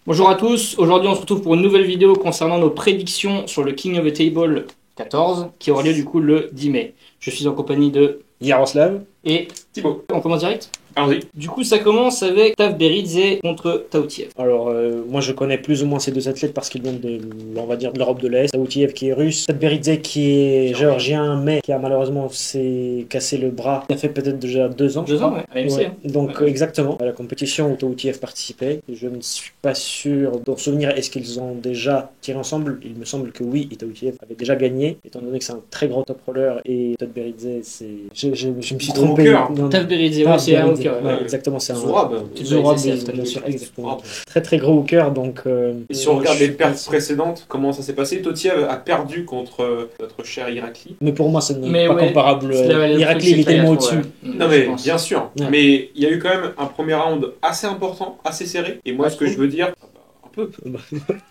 Bonjour à tous, aujourd'hui on se retrouve pour une nouvelle vidéo concernant nos prédictions sur le King of the Table 14 qui aura lieu du coup le 10 mai. Je suis en compagnie de Yaroslav et Thibaut. On commence direct. Allons-y. Du coup ça commence avec Tavberidze contre Taoutiev. Alors, moi je connais plus ou moins ces deux athlètes parce qu'ils viennent de, on va dire, de l'Europe de l'Est. Taoutiev qui est russe, Tadberidze qui est géorgien, mais qui a malheureusement s'est cassé le bras. Il a fait peut-être déjà 2 ans. 2 ans, ouais, à l'AMC. Ouais. Hein. Donc Ouais. exactement, à la compétition où Taoutiev participait. Je ne suis pas sûr d'en souvenir. Est-ce qu'ils ont déjà tiré ensemble? Il me semble que oui, et Taoutiev avait déjà gagné, étant donné que c'est un très grand top roller et Tadberidze, c'est... Je me suis Gros trompé. cœur. Non, Tavberidze, ouais, c'est un Tadberidze, hooker. ouais, Ouais. exactement, c'est un... Zourab. Zourab, Tadberidze, bien sûr, Tadberidze. exactement. Très très gros hooker, donc... Et si on regarde je les suis pertes pas- précédentes, comment ça s'est passé? Totiev a perdu contre notre cher Irakli. Mais pour moi, ce n'est Mais pas ouais, comparable. c'est le Irakli, truc, il est c'est qu'il y a tellement trop, au-dessus. ouais. Non Je mais pense. bien sûr, Ouais. mais il y a eu quand même un premier round assez important, assez serré. Et moi Ouais, ce que je veux dire, un peu.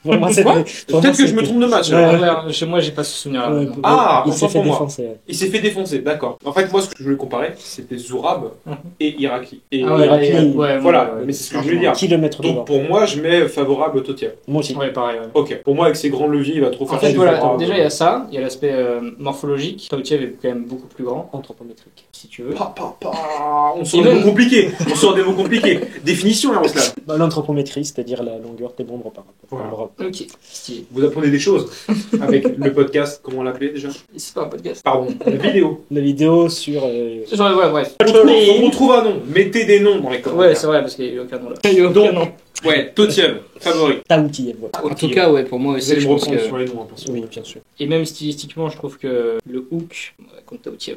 Pour moi, c'est... Quoi pour moi, Peut-être que je me c'était- trompe de match. Ouais. alors. Ouais, chez moi j'ai pas ce souvenir. Ouais, Ah, il s'est autant fait pour moi. défoncer. Ouais. Il s'est fait défoncer, d'accord. En fait, moi ce que je voulais comparer, c'était Zourab Mhm. et Irakli. Et Ah ouais, Irakli, ouais, voilà, ouais, mais c'est ce que je voulais dire. Kilomètre devant. Donc pour moi, je mets favorable Totiev. Moi aussi. Ouais, pareil. Ouais. Ok. Pour moi, avec ses grands leviers, il va trop En faire fait, chier voilà, Zourab. donc déjà il y a ça, il y a l'aspect morphologique. Taoutiev est quand même beaucoup plus grand, anthropométrique, si tu veux. On sort Et des même- mots compliqués. On sort des mots compliqués. Définition, Yaroslav. Bah, l'anthropométrie, c'est-à-dire la longueur des membres par rapport Voilà. à l'Europe. Ok, stylé. Vous apprenez des choses avec le podcast, comment on l'appelait déjà? C'est pas un podcast. Pardon, la vidéo. La vidéo sur... Genre, ouais, bref. On trouve un nom. Mettez des noms dans les Ouais, commentaires. c'est vrai, parce qu'il n'y a aucun nom là. Il y a aucun Donc, nom. ouais, Totiev, favori. Taoutiev, ouais. En tout cas, ouais, pour moi Vous aussi, allez je me pense reprendre que... sur les noms, hein, perso. Oui, bien sûr. Et même stylistiquement, je trouve que le hook contre Taoutiev,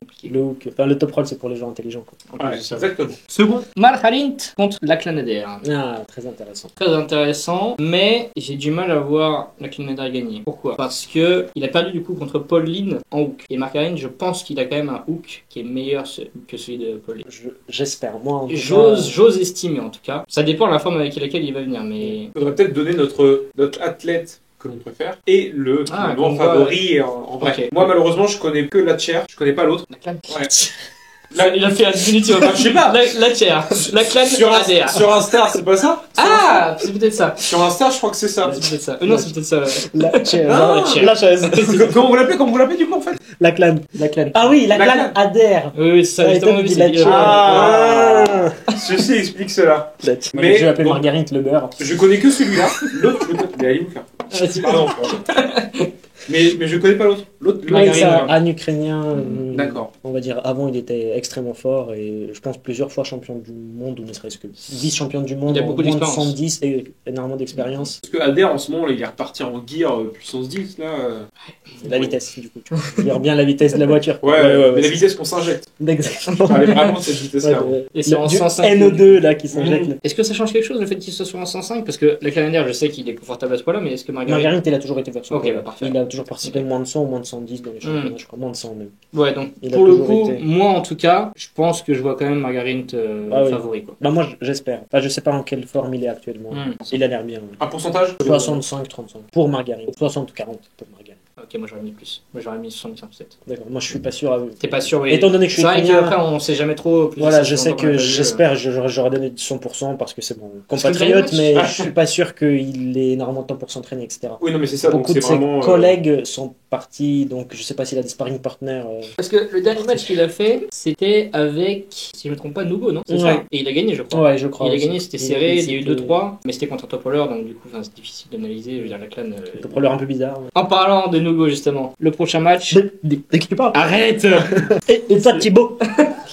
compliqué. Le hook, enfin le top roll, c'est pour les gens intelligents, quoi. En plus Ouais, de ça. exactement. Second. Marhalint contre Lachlan-Adair. Ah, très intéressant. Très intéressant, mais j'ai du mal à voir Lachlan-Adair gagner. Pourquoi? Parce que il a perdu du coup contre Paul Lynn en hook. Et Marhalint, je pense qu'il a quand même un hook qui est meilleur que celui de Paul Lynn. J'espère. Moi, en tout cas, J'ose estimer en tout cas. Ça dépend de la forme avec laquelle il va venir, mais... Il faudrait peut-être donner notre athlète que l'on préfère et le Ah, grand qu'on voit, favori en vrai. Ok. Moi, malheureusement, je connais que la chair. Je connais pas l'autre. Lachlan. Ouais. Il a fait un minute, tu vois. Je sais pas. La tiers. Lachlan-Adair. Sur Insta, c'est pas ça? Ah, c'est peut-être ça. Sur Insta, je crois que c'est ça. C'est peut-être ça. Non, c'est peut-être ça. la chaise. Ah, la chaise. Comment vous l'appelez du coup en fait? La clan. Lachlan. Ah oui, la La clan clan. adhère. Oui, c'est ça. Ouais, Justement, t'as oui, dit c'est la dit, chair. Ah, ceci explique cela. Mais Mais je vais appeler bon. Marguerite le beurre. Je connais que celui-là. L'autre, je le connais. Mais elle est où, là? Pardon. Mais je connais pas l'autre. L'autre, Oui, Marguerite, c'est ouais. un Ukrainien. D'accord. On va dire, avant, il était extrêmement fort et je pense plusieurs fois champion du monde, ou ne serait-ce que vice-champion du monde. Il a en beaucoup moins de d'expérience. 110 et énormément d'expérience. Parce que Alder, en ce moment, là, il est reparti en gear puissance 10, là. La vitesse, du coup. Tu veux dire bien la vitesse de la voiture. Ouais, mais la c'est- vitesse qu'on s'injecte. Exactement. Elle est vraiment cette vitesse-là. Ouais, Et c'est en du 105. NO2 là qui s'injecte. là. Est-ce que ça change quelque chose le fait qu'il soit sur un 105? Parce que Lachlan-Adair, je sais qu'il est confortable à ce point-là, mais est-ce que Marguerite. Marguerite, il a toujours été vers son Ok, point. bah, parfait. Il a toujours participé moins de 100 ou moins de 110 dans les championnats, je crois, moins de 100 même. Ouais, donc Il a pour le toujours coup, été- moi en tout cas, je pense que je vois quand même Marguerite Ah oui. favori. Quoi. Bah moi j'espère. Enfin, je sais pas en quelle forme il est actuellement. Il a l'air bien. Un pourcentage? 65-35 pour Marguerite. 60-40 pour Marguerite. Ok, moi j'aurais mis plus. Moi j'aurais mis 75-7. D'accord. Moi je suis pas sûr. T'es pas sûr, oui. Étant donné que je suis C'est vrai ukrainien, qu'après on sait jamais trop. Plus voilà, ça, je ça sais fait longtemps qu'on que l'a pas vu, j'espère, j'aurais donné 100% parce que c'est mon Parce que compatriote, le mais match- je suis pas sûr qu'il ait énormément de temps pour s'entraîner, etc. Oui, non, mais c'est ça, donc Beaucoup c'est de ses vraiment. collègues sont partis, donc je sais pas s'il a des sparring partners. Parce que le dernier match qu'il a fait, c'était avec, si je me trompe pas, Nugo, non? C'est Ouais. ça. Et il a gagné, je crois. Ouais, je crois. Il a aussi. gagné, c'était serré, il y a eu c'était 2-3, mais c'était contre un top roller, donc du coup c'est difficile d'analyser. Je veux dire, la clan. un top roller un peu bizarre. Ouais. En parlant de Nugo, justement, le prochain match. Dès que tu parles. Arrête! Et toi, Thibaut.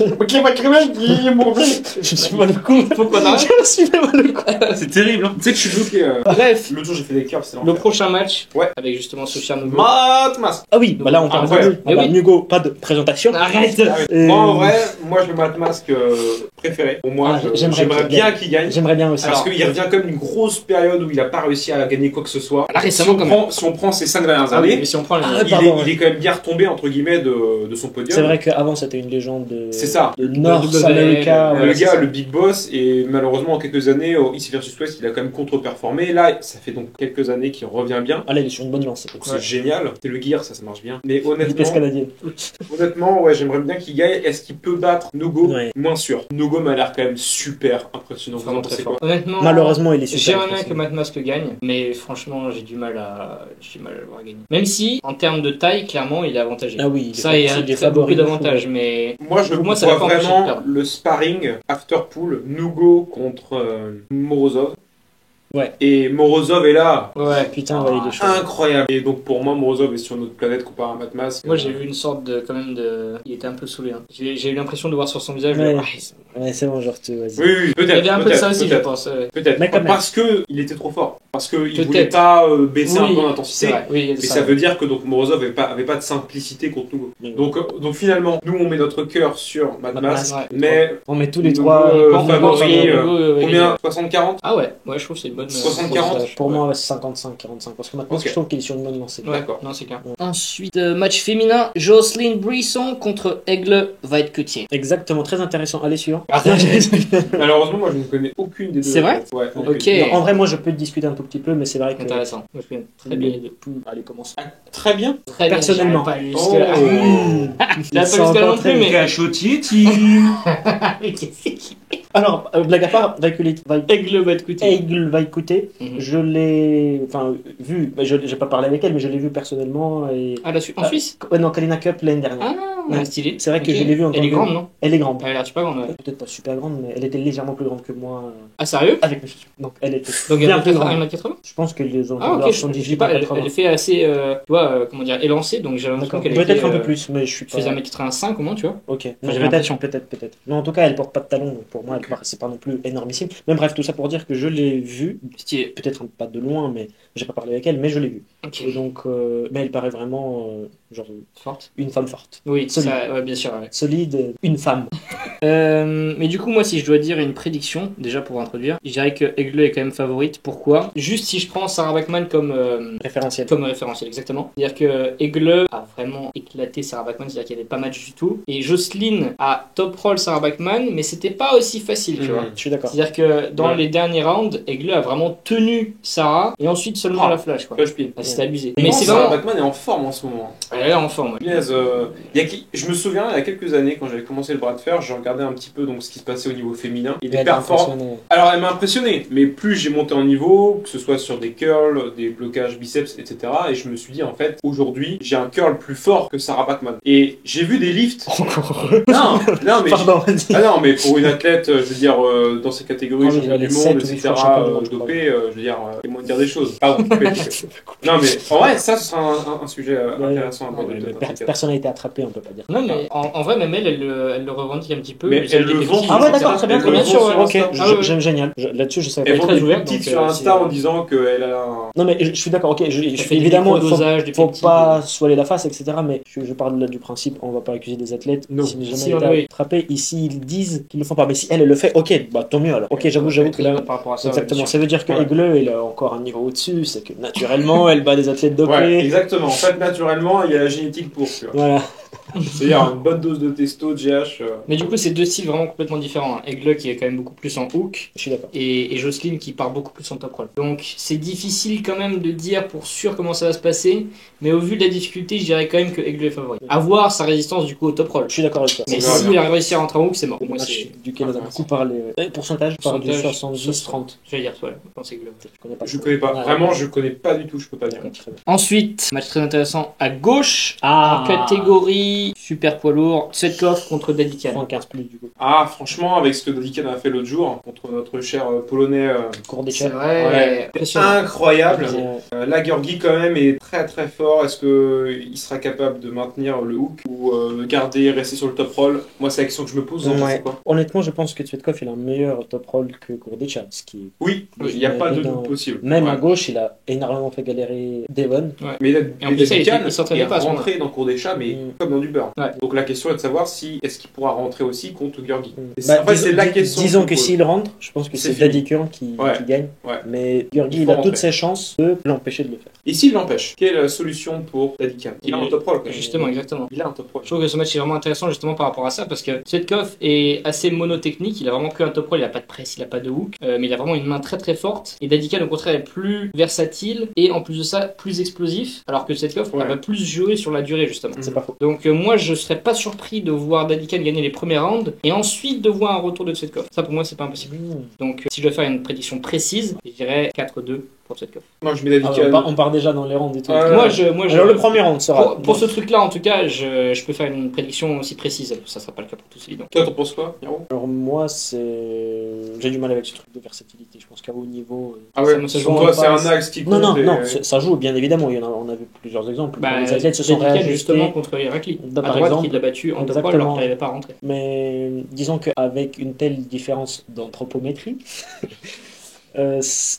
Ok, ma crème, il est mort. Je suis mal le coup. Pourquoi t'arrêtes? Je suis fait mal le coup. C'est terrible, hein. Tu sais que je suis bloqué. Bref, L'autre jour, j'ai fait des curves, c'est le l'enfer. prochain match, Ouais. avec justement Sofiane Nugo. Matmas. Ah oui, bah là on parle Incroyable. de Mais oui. Nugo, pas de présentation. Arrête! Moi, en vrai, moi, je le Matmas préféré. Pour moi, Ah, j'aimerais j'aimerais bien qu'il gagne. J'aimerais bien aussi. Parce qu'il revient comme une grosse période où il a pas réussi à gagner quoi que ce soit. Là, récemment, quand même. Si on prend ces 5 dernières Ah oui, années, mais si on prend les... Ah, il pardon, est quand même bien retombé entre guillemets de son podium. C'est vrai qu'avant c'était une légende. C'est ça. de North W, America. Le ouais, c'est gars, ça. le big boss, et malheureusement en quelques années, au East versus West, il a quand même contre-performé. Là, ça fait donc quelques années qu'il revient bien. Ah là, il est sur une bonne lancée. Donc c'est génial. C'est le gear, ça marche bien. Mais honnêtement, Vitesse canadienne. honnêtement, ouais, j'aimerais bien qu'il gagne. Est-ce qu'il peut battre Nugo? Ouais. Moins sûr. Nugo m'a l'air quand même super impressionnant. Vous en Vraiment pensez très quoi? fort. Honnêtement, Malheureusement, il est super. j'aimerais bien que impressionnant. Matt Mask gagne, mais franchement, j'ai du mal à le voir gagner. Même si, en termes de taille, clairement, il est avantagé. Ah oui, Ça, il y a est très beaucoup favori de fou. d'avantages, mais Moi, je Pour moi, ça vois va pas empêcher de vraiment perdre. le sparring after pool Nugo contre Morozov. Ouais. Et Morozov est là. ouais. Putain, ouais, il est chaud. Incroyable. Et donc pour moi, Morozov est sur notre planète comparé à Matt Mask. Moi, j'ai eu une sorte de, quand même de, il était un peu saoulé. Hein. J'ai eu l'impression de voir sur son visage. Ouais. Le... C'est bon, genre, vas-y. Oui, oui, Il y avait peut-être. un peu de ça aussi, je peut-être. pense. Peut-être. Mais quand même. Parce que il était trop fort. Parce qu'il Peut-être. voulait pas baisser un peu c'est l'intensité. vrai. Oui, il y a de Et ça veut dire que donc Morozov avait pas de simplicité contre Nugo. Oui. Donc finalement, nous on met notre cœur sur Matt Matt Mask, Mask, ouais. mais On met tous les Nugo, trois. favori, combien combien 60-40? Ah ouais, ouais, je trouve que c'est une bonne. 60-40. Pour moi, 55-45. Parce que maintenant, Ok. je trouve qu'il est sur une bonne lancée. Ouais, D'accord. non, c'est clair. Ensuite, match féminin, Jocelyn Brisson contre Aigle Vaidkutier. Exactement, très intéressant. Allez, suivant. Malheureusement, moi je ne connais aucune des deux. C'est vrai Ouais. Ok. Non, en vrai, moi, je peux discuter un tout petit peu, mais c'est vrai que. Intéressant. Moi, je connais très bien les deux. Allez, commence. Très bien. Très bien, Personnellement. j'irai pas jusque-là. Oh. J'irai pas jusque-là non plus, mais. Cachotier team. Mais qu'est-ce qu'il- Alors, blague à part, Aigle Vaidkutier. Aigle va écouter. Mhm. Je l'ai. Enfin, vu. J'ai pas parlé avec elle, mais je l'ai vu personnellement. Et... Ah, en Suisse Ouais, non, Kalina Cup l'année dernière. Ah, Ouais. stylé. C'est vrai que Ok. je l'ai vue en tant Elle est que- grande, non Elle est grande. Elle a l'air super grande, ouais. Peut-être pas super grande, mais elle était légèrement plus grande que moi. Ah, sérieux Avec mes chaussures. Donc, elle était Donc, bien elle plus a grande. 1m80. Je pense que les Ah, ok, je sais pas, elle fait assez, tu vois, comment dire, élancée, donc j'ai l'impression D'accord. qu'elle Peut-être était, un peu plus, mais je suis pas. faisait 1m85 au moins, tu vois. Ok. j'ai Non, l'impression. peut-être. Mais en tout cas, elle porte pas de talons, donc pour moi, c'est pas non plus énormissime. Mais bref, tout ça pour dire que je l'ai vue, Stylé. peut-être pas de loin, mais j'ai pas parlé avec elle, mais je l'ai vue. Ok. Et donc, mais elle paraît vraiment genre Forte. une femme forte, Oui, Solide. ça, ouais, bien sûr, ouais. solide, une femme. Mais du coup, moi, si je dois dire une prédiction, déjà pour introduire, je dirais que Aigle est quand même favorite. Pourquoi? Juste si je prends Sarah Bachmann comme Référentiel. référentiel, exactement. C'est-à-dire que Aigle a vraiment éclaté Sarah Bachmann, c'est-à-dire qu'il n'y avait pas match du tout. Et Jocelyn a top roll Sarah Bachmann, mais c'était pas aussi facile, tu vois. Je suis d'accord. C'est-à-dire que dans Ouais. les derniers rounds, Aigle a vraiment tenu Sarah et ensuite seulement Ah. la flash, quoi. Flash-pied. Ah, c'était abusé. Mais Mais c'est Sarah vraiment. Bachmann est en forme en ce moment. Elle est en forme, ouais. Punaise, je me souviens, il y a quelques années, quand j'avais commencé le bras de fer, j'ai regardé un petit peu donc, ce qui se passait au niveau féminin. Et les Elle est performances. impressionnée. Alors, elle m'a impressionné, mais plus j'ai monté en niveau, que ce soit sur des curls, des blocages biceps, etc. Et je me suis dit, en fait, aujourd'hui, j'ai un curl plus fort que Sarah Bachmann. Et j'ai vu des lifts. Non, mais. Pardon, vas-y. Ah non, mais pour une athlète, je veux dire, dans ces catégories, Ah oui, champion elle est du 7 monde, ou 8 etc., fois championne du monde, je dopée, je veux dire, et moins dire des choses. Pardon, coupé. Non, mais en vrai, ça, ce sera un sujet intéressant à Ouais, aborder. mais peut-être dans ces cas. personne n'a été attrapé, on peut pas dire. Non, mais en vrai, même elle le revendique un petit peu. Mais elle le vend. Ah ouais, d'accord, très bien, Elle très le bien. vend sur Ok, Insta. Ah ouais. j'aime génial. Là-dessus, je savais Elle pas. vend très des ouverte, petites donc, sur c'est- Insta en disant qu'elle a un. Non, mais je suis d'accord, ok, je Elle fait suis des évidemment, il faut, micro-dosages, des faut peptides. pas se voiler la face, etc. Mais je parle là du principe, on va pas accuser des athlètes Non. s'ils n'ont jamais Si, été oui. attrapés. Ici, ils disent qu'ils le font pas. Mais si elle le fait, ok, bah tant mieux alors. Ok, j'avoue que là. par rapport à ça. Exactement, ouais, ça veut dire que Ouais. Aigle, il a encore un niveau au-dessus, c'est que naturellement, elle bat des athlètes dopés. Ouais, exactement. En fait, naturellement, il y a la génétique pour. Tu vois. Voilà. C'est-à-dire une bonne dose de testo, de GH. Mais du coup, c'est deux styles vraiment complètement différents. Hein. Aigle qui est quand même beaucoup plus en hook Je suis d'accord. et Jocelyn qui part beaucoup plus en top roll. Donc c'est difficile quand même de dire pour sûr comment ça va se passer, mais au vu de la difficulté, je dirais quand même que Aigle est favori. À voir sa résistance du coup au top roll. Je suis d'accord avec toi. Mais On verra si bien. il a réussi à rentrer en hook, c'est mort. Le Moi, match c'est. duquel on a beaucoup parlé. Pourcentage, je parle du 70-30. J'allais dire, ouais, je pense Aigle. Je connais pas. Je connais pas. Ouais, Vraiment, ouais. je connais pas du tout, je peux pas dire. Très bien. Ensuite, match très intéressant à gauche, Ah. en catégorie super poids lourd, Svetkov contre Dadikan. 75 plus du coup. Ah, franchement, avec ce que Dodikan a fait l'autre jour contre notre cher polonais, Cours des C'est chefs. vrai, Ouais. impressionnant. incroyable. Euh, Là, Georgi, quand même, est très très fort. Est-ce qu'il sera capable de maintenir le hook ou garder, rester sur le top roll? Moi, c'est la question que je me pose. Vous en pensez Ouais. quoi? Honnêtement, je pense que Tsvetkov il a un meilleur top roll que Kourditcha, ce qui est... Oui, il n'y a pas de doute possible. Même Ouais. à gauche, il a énormément fait galérer Devon. Mais Et en plus, il Dodikan s'entraînait est pas à ce rentré dans le cours des chats, mais Mm. comme dans du burn. Ouais. Donc la question est de savoir si est-ce qu'il pourra rentrer aussi contre Gurgi. Et Bah, en fait, c'est la question. disons qu'on que pose. s'il rentre, je pense que C'est c'est fini. Daddy Kurn qui gagne. Ouais. Mais Gurgi, Il il faut a toutes rentrer. ses chances de l'empêcher de le faire. Et s'il l'empêche, quelle est la solution pour Daddy Khan? Il a un top roll quand même. Justement, exactement. Il a un top roll. Je trouve que ce match est vraiment intéressant justement par rapport à ça parce que Svetkov est assez monotechnique, il a vraiment pris un top roll, il a pas de presse, il a pas de hook, mais il a vraiment une main très très forte. Et Daddy Khan au contraire est plus versatile et en plus de ça plus explosif, alors que Svetkov Ouais. va plus jouer sur la durée justement. C'est pas faux. Donc moi je serais pas surpris de voir Daddy Khan gagner les premiers rounds et ensuite de voir un retour de Svetkov. Ça pour moi c'est pas impossible. Donc si je dois faire une prédiction précise, je dirais 4-2 pour Svetkov. Moi, je mets Daddy Ah, Khan. on part déjà dans les rounds et tout. Ouais. Moi je Alors le premier round sera. pour ce truc-là, en tout cas, je peux faire une prédiction aussi précise. Ça sera pas le cas pour tous, évidemment. Toi, t'en penses quoi, Hiro? Alors moi, j'ai du mal avec ce truc de versatilité. Je pense qu'à haut niveau. Ah ouais, ça pour joue toi, en c'est un passe. axe qui compte. Non, non, et- non, ça joue bien évidemment. On a vu plusieurs exemples. Les athlètes se sont Daddy Khan, réajustés. justement contre Irakli. Par À droite, exemple. qui l'a battu en top roll Exactement. alors qu'il n'arrivait pas à rentrer. Mais disons qu'avec une telle différence d'anthropométrie,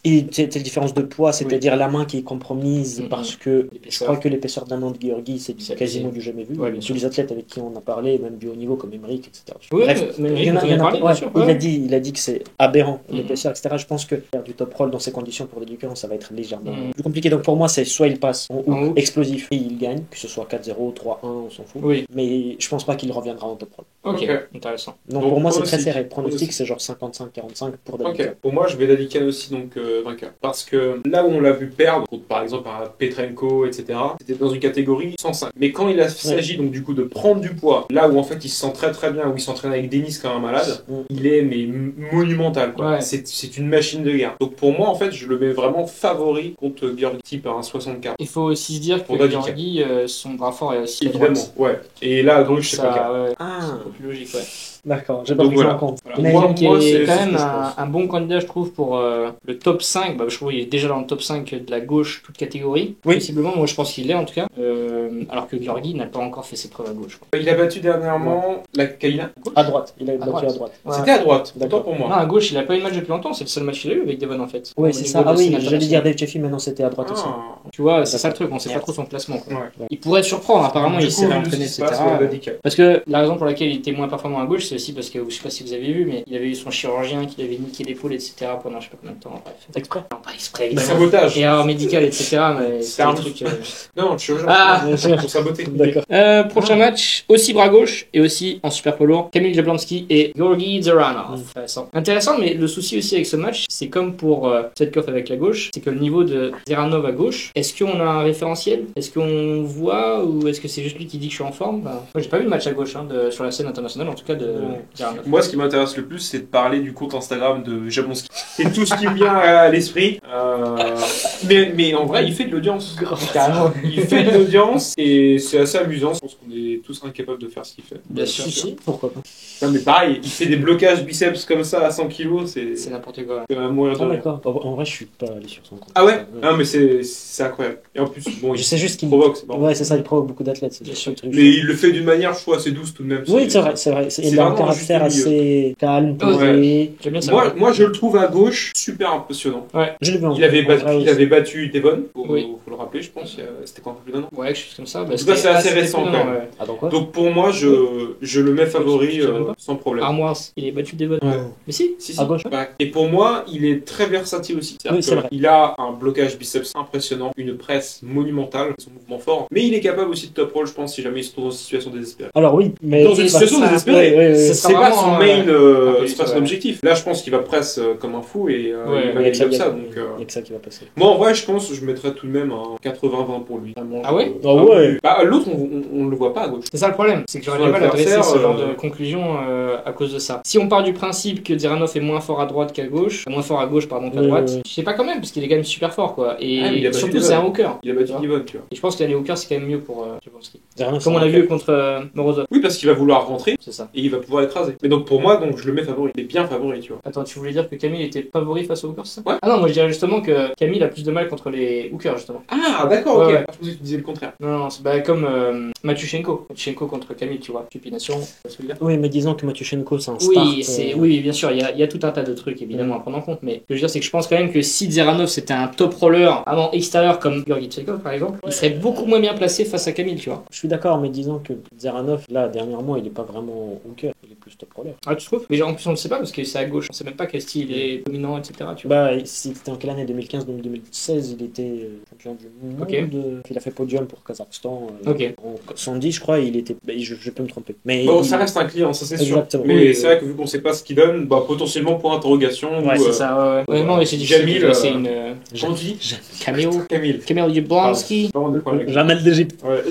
et telle différence de poids, c'est-à-dire la main qui est compromise Mhm. parce que je L'épaisseur. crois que l'épaisseur d'un an de Georgi, c'est C'est quasiment abusé. du jamais vu. Ouais, bien Tous sûr. les athlètes avec qui on a parlé, même du haut niveau comme Emmerich, etc. Oui, Bref, mais il y en a, on en a parlé, bien ouais, sûr. il ouais. a dit que c'est aberrant Mhm. l'épaisseur, etc. Je pense que faire du top roll dans ces conditions pour des Ducans, ça va être légèrement Mhm. plus compliqué. Donc pour moi, c'est soit il passe en En hook hook. explosif et il gagne, que ce soit 4-0, 3-1, on s'en fout. Oui, Mais je pense pas qu'il reviendra en top roll. ok, Ok. intéressant. Donc, Donc, pour moi, c'est très pronostic. serré. Pronostic, Pronostic. c'est genre 55-45 pour David. Ok, pour moi je vais Daddy Khan aussi donc vainqueur. Parce que là où on l'a vu perdre, contre, par exemple un Petrenko, etc., c'était dans une catégorie 105. Mais quand il s'agit donc du coup de prendre du poids, là où en fait il se sent très très bien, où il s'entraîne avec Denis comme un malade, Mm. il est mais monumental quoi. Ouais. C'est une machine de guerre. Donc pour moi en fait je le mets vraiment favori contre Georgi par un 64. Il faut aussi se dire que Pour Daddy Khan. Georgi, son bras fort est aussi à Évidemment, droite. ouais. Et là à gauche c'est pas le cas. Ça, ouais, Ah, c'est un peu plus logique, ouais. d'accord, j'ai pas Donc pris ça voilà. en compte. Voilà. Mais- Moi, qui moi, est c'est quand ce même que je pense. un bon candidat, je trouve, pour le top 5. Bah, je trouve qu'il est déjà dans le top 5 de la gauche, toute catégorie. Oui. Possiblement, moi je pense qu'il l'est en tout cas. Alors que Georgi n'a pas encore fait ses preuves à gauche. Quoi. Il a battu dernièrement la Kaina. À droite, il a battu droite. à droite. Ouais. C'était à droite, D'accord. d'accord pour Non, moi. à gauche, il a pas eu de match depuis longtemps. C'est le seul match qu'il a eu avec Devon en fait. Oui, Au c'est niveau ça. de Ah oui, scène j'allais dire internationale. Dave Jeffy, maintenant c'était à droite aussi. Ah. Tu vois, c'est ça le truc, on sait pas trop son placement. Quoi. Ouais. Il pourrait surprendre, apparemment, Du il coup, s'est vu entraîné, ce qui se etc. passe, ouais, Daddy Khan. Parce que la raison pour laquelle il était moins performant à gauche, c'est aussi parce que, je sais pas si vous avez vu, mais il avait eu son chirurgien qui lui avait niqué l'épaule, etc. pendant je sais pas combien de temps. Bref. Exprès. Non, pas exprès, Le évidemment. sabotage. Erreur médicale, etc. Mais C'est c'était un un truc. Non, je suis Ah. Bien sûr. pour saboter. D'accord. Prochain match, aussi bras gauche et aussi en super poids lourd, Kamil Jablonski et Georgi Zeranov. Intéressant. Intéressant, mais le souci aussi avec ce match, c'est comme pour Svetkov avec la gauche, c'est que le niveau de Zeranov à gauche, est-ce qu'on a un référentiel? Est-ce qu'on voit ou est-ce que c'est juste lui qui dit que je suis en forme? Moi, j'ai pas vu le match à gauche sur la scène internationale, en tout cas de Zeranov. Moi, ce qui m'intéresse le plus, c'est de parler du compte Instagram de Jablonski. C'est tout ce qui me vient à l'esprit. Mais en vrai, il fait de l'audience. Carrément. Il fait de l'audience et c'est assez amusant. Je pense qu'on est tous incapables de faire ce qu'il fait. Bien sûr. Si, si, pourquoi pas. Non, mais pareil, il fait des blocages biceps comme ça à 100 kilos, C'est c'est n'importe quoi. à mourir de Ah, rire. d'accord. En vrai, je suis pas allé sur son compte. Ah ouais? Non, mais c'est incroyable. Et en plus, bon, Je il sais juste qu'il. provoque, c'est bon. Ouais, c'est ça, il provoque beaucoup d'athlètes. C'est Bien juste sûr. le truc. Mais il le fait d'une manière, je trouve, assez douce tout de même. Oui, c'est vrai, c'est vrai. c'est Il a un vraiment caractère juste le milieu. assez calme, Ouais. posé. J'aime bien ça. Moi, je le trouve à gauche super impressionnant. Je l'ai vu en Il avait en vrai il aussi. avait battu Devon, faut Oui. le rappeler, je pense. C'était quand un peu plus d'un an. Ouais, quelque chose comme ça. En tout cas, c'est assez récent, étonnant, quand même. ouais. Ah, donc quoi Donc pour moi, je le mets favori Je sais même pas. sans problème. Armoires, il est battu Devon. Ouais. Mais si. Si, si. À gauche. Ouais. Et pour moi, il est très versatile aussi. Oui, c'est vrai. Il a un blocage biceps impressionnant, une presse monumentale, son mouvement fort, mais il est capable aussi de top roll, je pense, si jamais il se trouve dans une situation désespérée. Alors oui, mais. Dans une situation bah, désespérée. oui, oui, oui. C'est C'est pas vraiment, son main, ouais. c'est pas son Ouais. objectif. Là, je pense qu'il va presse comme un fou et Ouais, il va Il y a gagner que ça, comme il y a- ça. Donc, il y a que ça qui va passer. moi, en vrai, je pense que je mettrais tout de même un 80-20 pour lui. Ah ouais? Ah ouais. Bah, l'autre, on le voit pas à gauche. C'est ça le problème, c'est que j'aurais Son du mal à dresser adversaire, ce genre de euh, conclusion à cause de ça. Si on part du principe que Zeranov est moins fort à droite qu'à gauche, moins fort à gauche pardon qu'à Oui, droite, oui, oui. je sais pas quand même parce qu'il est quand même super fort quoi. Et Ah, mais il a battu surtout Devon. c'est un hooker. Il a battu Tu vois. Devon, tu vois. Et je pense qu'aller hooker c'est quand même mieux pour Jablonski. Zeranov, Comme on c'est a un vu contre Morozov, Oui, parce qu'il va vouloir rentrer c'est ça. et il va pouvoir écraser. Mais donc, pour moi, donc, je le mets favori. Il est bien favori, tu vois. Attends, tu voulais dire que Camille était favori face aux hookers, c'est ça? Ouais. Ah non, moi je dirais justement que Camille a plus de mal contre les hookers justement. Ah, d'accord, Ouais, ok. ouais. Je pensais que tu disais le contraire. Non, non, c'est bah, comme Matushenko. Matushenko contre Camille, tu vois. Cupination, tu vois ce que je veux dire? Oui, mais disons que Matushenko, c'est un start. Oui, oui, bien sûr, il y a tout un tas de trucs évidemment à prendre en compte, mais ce que je veux dire, c'est que je pense quand même que si Zeranov c'était un top roller avant extérieur comme Georgi Tchekhov par exemple, il serait beaucoup moins bien placé face à Camille, tu vois. vois. Je suis d'accord, mais disons que Zeranov, là, dernièrement, il est pas vraiment hooker, il est plus top roller. Ah, tu trouves? Mais en plus, on le sait pas parce que c'est à gauche. On sait même pas quel style est dominant, etc. Tu vois. Bah, c'était en quelle année? 2015, donc 2016, il était champion du monde. Ok. Il a fait podium pour Kazakhstan. Ok. En 110, je crois, il était. Bah, je peux me tromper. Mais Bon, il- ça reste un client, ça c'est sûr. Exactement. Mais Oui, c'est vrai que vu qu'on sait pas ce qu'il donne, bah potentiellement pour interrogation. Ouais, ou, C'est ça, ouais. Honnêtement, mais c'est difficile. Jamil, C'est une. On dit Camille. Camille. Camille Jablonski. Vraiment des problèmes avec Jamel d'Égypte. ça. Ouais.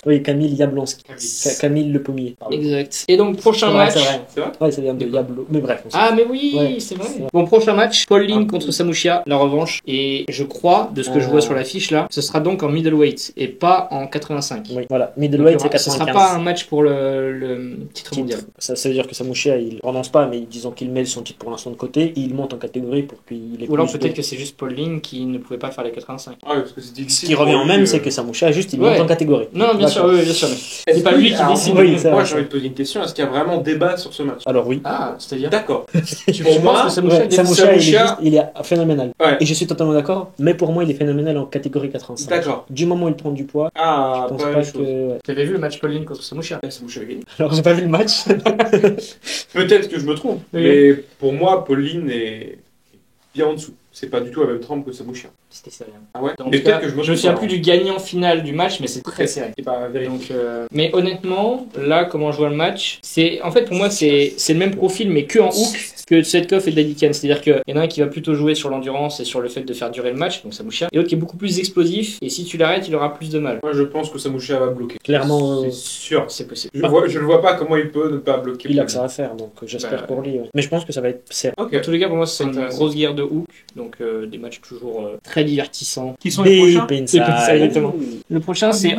Oui, Camille Jablonski. Camille. Camille Le Pommier. Pardon. Exact. Et donc, prochain Ouais, match. c'est vrai. C'est vrai Ouais, ça vient de Yablo. Mais bref, on sait. Ah, mais oui, Ouais. c'est vrai. C'est vrai. Bon, prochain match, Paul Lin contre Samushia, la revanche. Et je crois, de ce que je vois sur l'affiche là, ce sera donc en middleweight et pas en 85. Oui, voilà. Donc, Middleweight, c'est ce sera 95. pas un match pour le titre mondial. Ça veut dire que Samouchia, il renonce pas, mais disons qu'il met son titre pour l'instant de côté, et il monte en catégorie pour qu'il ait Ou alors plus peut-être de- que c'est juste Paul Lin qui ne pouvait pas faire les 85. Ouais, parce que c'est Ce difficile. qui revient pour au lui, même, c'est que Samouchia, juste, il Ouais. monte en catégorie. Non, bien sûr, D'accord. oui, bien sûr. mais Est-ce C'est pas que- lui qui alors, décide. oui, c'est Moi, vrai. j'ai envie de poser une question. Est-ce qu'il y a vraiment débat sur ce match Alors oui. Ah, c'est-à-dire D'accord. Tu Pour penses moi, que Samushia Ouais, est Samouchia, il est, Samouchia- juste- il est phénoménal. Ouais. Et je suis totalement d'accord, mais pour moi, il est phénoménal en catégorie 85. D'accord. Du moment où il prend du poids, Ah, je pense pas la pas même que. chose. Ouais. Tu avais vu le match Paul Lin contre Samushia? Ah, Samoucha avait gagné. Alors, j'ai pas vu le match. Peut-être que je me trompe, Oui. mais pour moi, Pauline est bien en dessous. C'est pas du tout la même trempe que Samoucha. C'était serré. Ah ouais En Mais tout cas, peut-être que je me je me trompe. souviens alors. plus du gagnant final du match, mais c'est très serré. C'est pas vérifié. Donc, mais honnêtement, là, comment je vois le match, c'est en fait pour moi c'est le même profil, mais que en hook que Tsetkov et Dadikan. C'est-à-dire qu'il y en a un qui va plutôt jouer sur l'endurance et sur le fait de faire durer le match, donc Samushia, et l'autre qui est beaucoup plus explosif. Et si tu l'arrêtes, il aura plus de mal. Moi, je pense que Samoucha va bloquer. Clairement, C'est sûr. C'est possible. Je le vois pas comment il peut ne pas bloquer. il a que ça à faire, donc j'espère Bah, pour lui. Ouais. Mais je pense que ça va être serré. Ok. En tous les cas, pour moi, c'est une Intéressant. grosse guerre de hook, donc des matchs toujours très divertissants. Qui sont Deep C'est inside. ça, exactement. Le prochain, c'est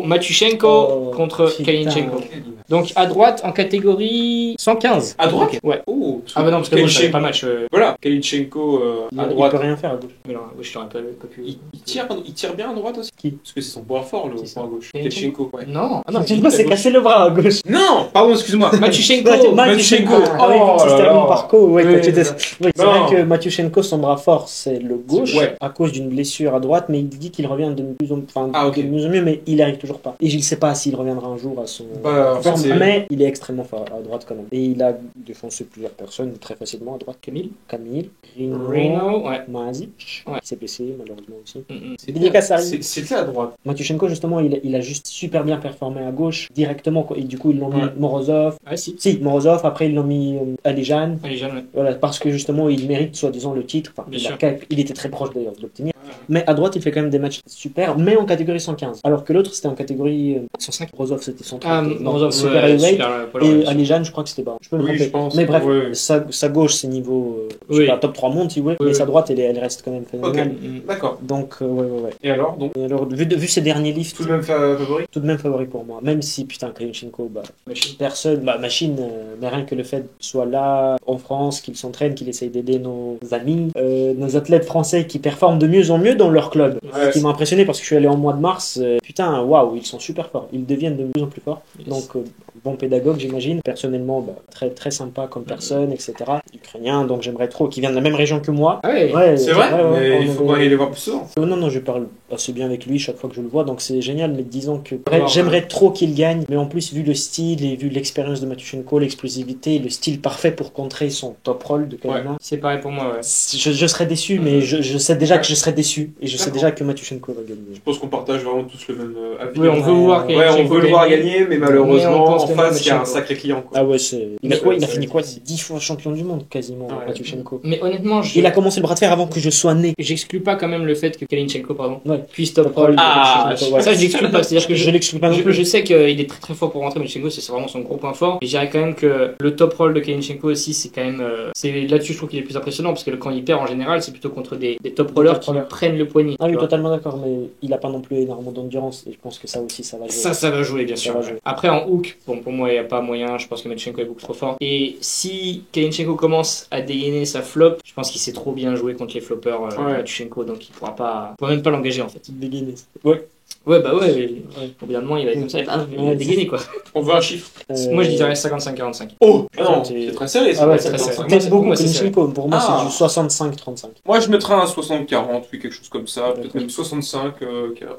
Matyushenko Oh, contre putain. Kalinchenko. Donc à droite en catégorie 115. À droite Ok, ouais. Oh, Ah bah non, parce que moi je savais Kalinchenko- pas match. Voilà, Kalinchenko à Il droite. peut rien faire à gauche. Mais non, oui, je t'aurais pas pu. Il tire bien à droite aussi. Qui Parce que c'est son point fort, le Qui ça point gauche. Kalinchenko Kalinchenko, ouais. Non, ah non, Tu c'est cassé le bras à gauche. Non, pardon, excuse-moi. Matyushenko. Matyushenko. Ah oui, Oh quand il se là termine là. par co. Ouais, Oui, quand tu c'est dis- ça. oui, c'est Non. vrai que Matyushenko, son bras fort, c'est le gauche, Ouais. à cause d'une blessure à droite, mais il dit qu'il revient de plus en Ah, ok. de mieux en mieux, mais il arrive toujours pas. Et je ne sais pas s'il reviendra un jour à son Bah, en fait, forme, c'est- mais il est extrêmement fort à droite quand même. Et il a défoncé plusieurs personnes très facilement à droite. Camille. Camille, Reno, ouais. Mazic, Ouais. qui s'est blessé malheureusement aussi. C'était Dédicace à lui. c'était à droite. Matyushenko, justement, il a juste super bien performé à gauche, directement, quoi. Et du coup, ils l'ont mis Ouais. Morozov. Ah si. Si, Morozov, après ils l'ont mis Alijan. Allez, Jeanne, ouais. Voilà, parce que justement, il mérite soi-disant le titre. Enfin, Bien il, a sûr. il était très proche d'ailleurs de l'obtenir. Mais à droite, il fait quand même des matchs super, mais en catégorie 115. Alors que l'autre, c'était en catégorie 105. Morozov, c'était 130. Ah, Non, Morozov, super ouais, heavyweight. super, Paul, Et ouais, Alijan, je crois que c'était bas. Je peux me Oui, tromper. je pense. Mais bref, Ouais. sa gauche, c'est niveau je sais Oui. pas, top 3 mondes, si vous voulez. Oui, Mais oui. sa droite, elle reste quand même phénoménale. Mm. D'accord. Donc, ouais. Et alors, donc, Et alors, vu ces derniers lifts, tout de même favori tout de même favori pour moi. Même si, putain, Kalinchenko, bah, Machine. personne, machine, mais rien que le fait qu'il soit là en France, qu'il s'entraîne, qu'il essaye d'aider nos amis, nos athlètes français qui performent de mieux en mieux dans leur club. Ouais. Ce qui m'a impressionné parce que je suis allé en mois de mars, putain, waouh, ils sont super forts, ils deviennent de plus en plus forts. Yes. Donc, bon pédagogue, j'imagine. Personnellement, très, très sympa comme personne, etc. Ukrainien, donc j'aimerais trop qu'il vienne de la même région que moi. Ah ouais. Ouais, C'est vrai, ouais, mais on il faut avait- bien y aller voir plus souvent. Non, je parle assez bien avec lui chaque fois que je le vois, donc c'est génial, mais disons que Alors, j'aimerais trop qu'il gagne, mais en plus, vu le style et vu l'expérience de Matyushenko, l'explosivité, le style parfait pour contrer son top roll de Kalina, C'est pareil pour moi, ouais. je serais déçu, mais je sais déjà que je serais déçu, et je sais D'accord. déjà que Matyushenko va gagner. Je pense qu'on partage vraiment tous le même avis. Oui, on veut voir Ouais, on veut le voir gagner, mais malheureusement, on pense en que face, il y a un Matyushenko. sacré client. Quoi. Ah ouais, c'est... Il a Ouais, il a ça fini va quoi être- C'est 10 fois champion du monde, quasiment, Ouais. Matyushenko. Mais honnêtement, Il a commencé le bras de fer avant que je sois né. j'exclus pas quand même le fait que Kalinchenko, pardon, Ouais. puisse top roll. Ah, Matyushenko. ouais. Ça, je l'exclus pas. C'est-à-dire que Je l'exclus pas non plus. je sais qu'il est très très fort pour rentrer, Matyushenko, c'est vraiment son gros point fort. Et je dirais quand même que le top roll de Kalinchenko aussi, c'est quand même. C'est là-dessus, je trouve qu'il est plus impressionnant parce que quand il perd en général, c'est plutôt contre des top rollers qui lui rollers. prennent le poignet. Ah oui, tu vois. totalement d'accord, mais il a pas non plus énormément d'endurance, et je pense que ça aussi, ça va jouer. Ça va jouer, bien Ça sûr. va ouais. jouer. Après, en hook, bon, pour moi, il n'y a pas moyen. Je pense que Matyushenko est beaucoup trop fort. Et si Kalinchenko commence à dégainer sa flop, je pense qu'il sait trop bien jouer contre les floppers Ouais. Matyushenko, donc il pourra même pas l'engager en fait. Petite dégainée. Ouais, bah ouais. Évidemment, il va être comme ça, il va dégainer quoi. On veut un chiffre. Moi je dirais 55-45. Oh non, c'est- c'est très serré. Ah ouais, c'est c'est très serré. peut-être Moi, pour beaucoup moi, c'est Kalishnikov. Pour moi, Ah. c'est du 65-35. Moi, je mettrais un 60-40, oui, quelque chose comme ça. Peut-être D'accord. même 65,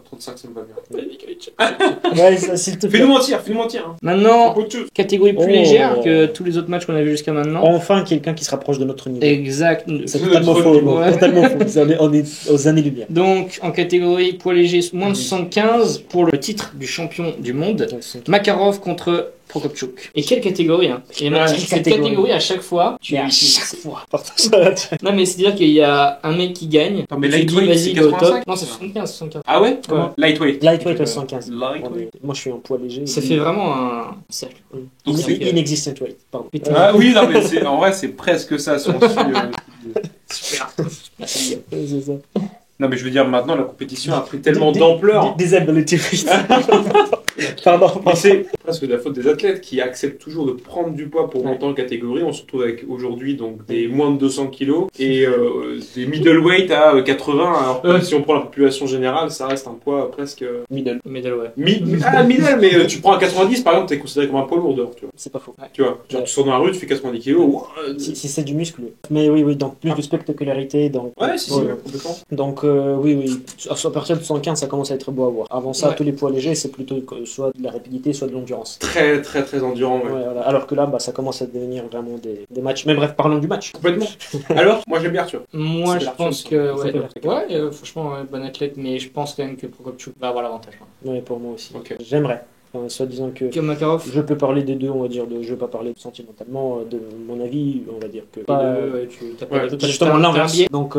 35, ça me va bien. Ouais, ça, s'il te plaît. Fais-nous mentir, fais-nous mentir. Hein. Maintenant, Autre chose. catégorie plus Oh. légère que tous les autres matchs qu'on a vu jusqu'à maintenant. Enfin, quelqu'un qui se rapproche de notre niveau. Exact. C'est De totalement notre faux. niveau. non, totalement faux. On est aux années-lumière. Donc, en catégorie poids léger, moins de 75 pour le titre du champion du monde. Makarov contre Prokopchuk. Et quelle catégorie, hein. Et Ouais, cette catégorie. catégorie, à chaque fois, Mais à chaque fois. Ça, Non, mais c'est-à-dire qu'il y a un mec qui gagne. Non, mais tu dis, lightweight, vas-y, c'est il est au top. 85. Non, c'est 75, 75. Ah ouais Ouais. Lightweight. Lightweight à 75. Lightweight. Moi, je suis en poids léger. Ça fait vraiment un cercle. Donc, c'est- Inexistent weight. Pardon. Putain. Ah oui, non, mais en vrai, c'est presque ça si on suit. Super. Merci. C'est ça. Non, mais je veux dire, maintenant, la compétition a pris tellement d'ampleur. Disability weight. Pardon. Mais c'est presque de la faute des athlètes qui acceptent toujours de prendre du poids pour monter en catégorie. On se retrouve avec aujourd'hui donc des moins de 200 kilos et des middleweight à 80. Alors que si on prend la population générale, ça reste un poids presque Middle. Middle, ouais. middle. Mais tu prends un 90 par exemple, t'es considéré comme un poids lourd dehors, tu vois. C'est pas faux. Tu vois, genre, tu sors dans la rue, tu fais 90 kilos. Si c'est du muscle. Mais oui, donc plus de spectacularité. Donc, Ouais, si, ouais. complètement. Donc oui. À partir de 115, ça commence à être beau à voir. Avant ça, Ouais. tous les poids légers, c'est plutôt soit de la rapidité, soit de l'endurance. Très, très, très endurant, ouais. Ouais, voilà. Alors que là, ça commence à devenir vraiment des matchs. Mais bref, parlons du match. Complètement. Alors, moi j'aime bien Arthur. Moi, C'est je l'Arthur, pense ça. que. C'est Ouais, bien. franchement, bon athlète, mais je pense quand même que Prokopchuk va avoir l'avantage. Oui, pour moi aussi. Ok. J'aimerais. Enfin, soit disant que Que Makarov. je peux parler des deux, on va dire, je vais pas parler sentimentalement de mon avis, on va dire que. Et Pas, ouais, tu t'as ouais, t'as- justement t'as un l'inverse. biais. Donc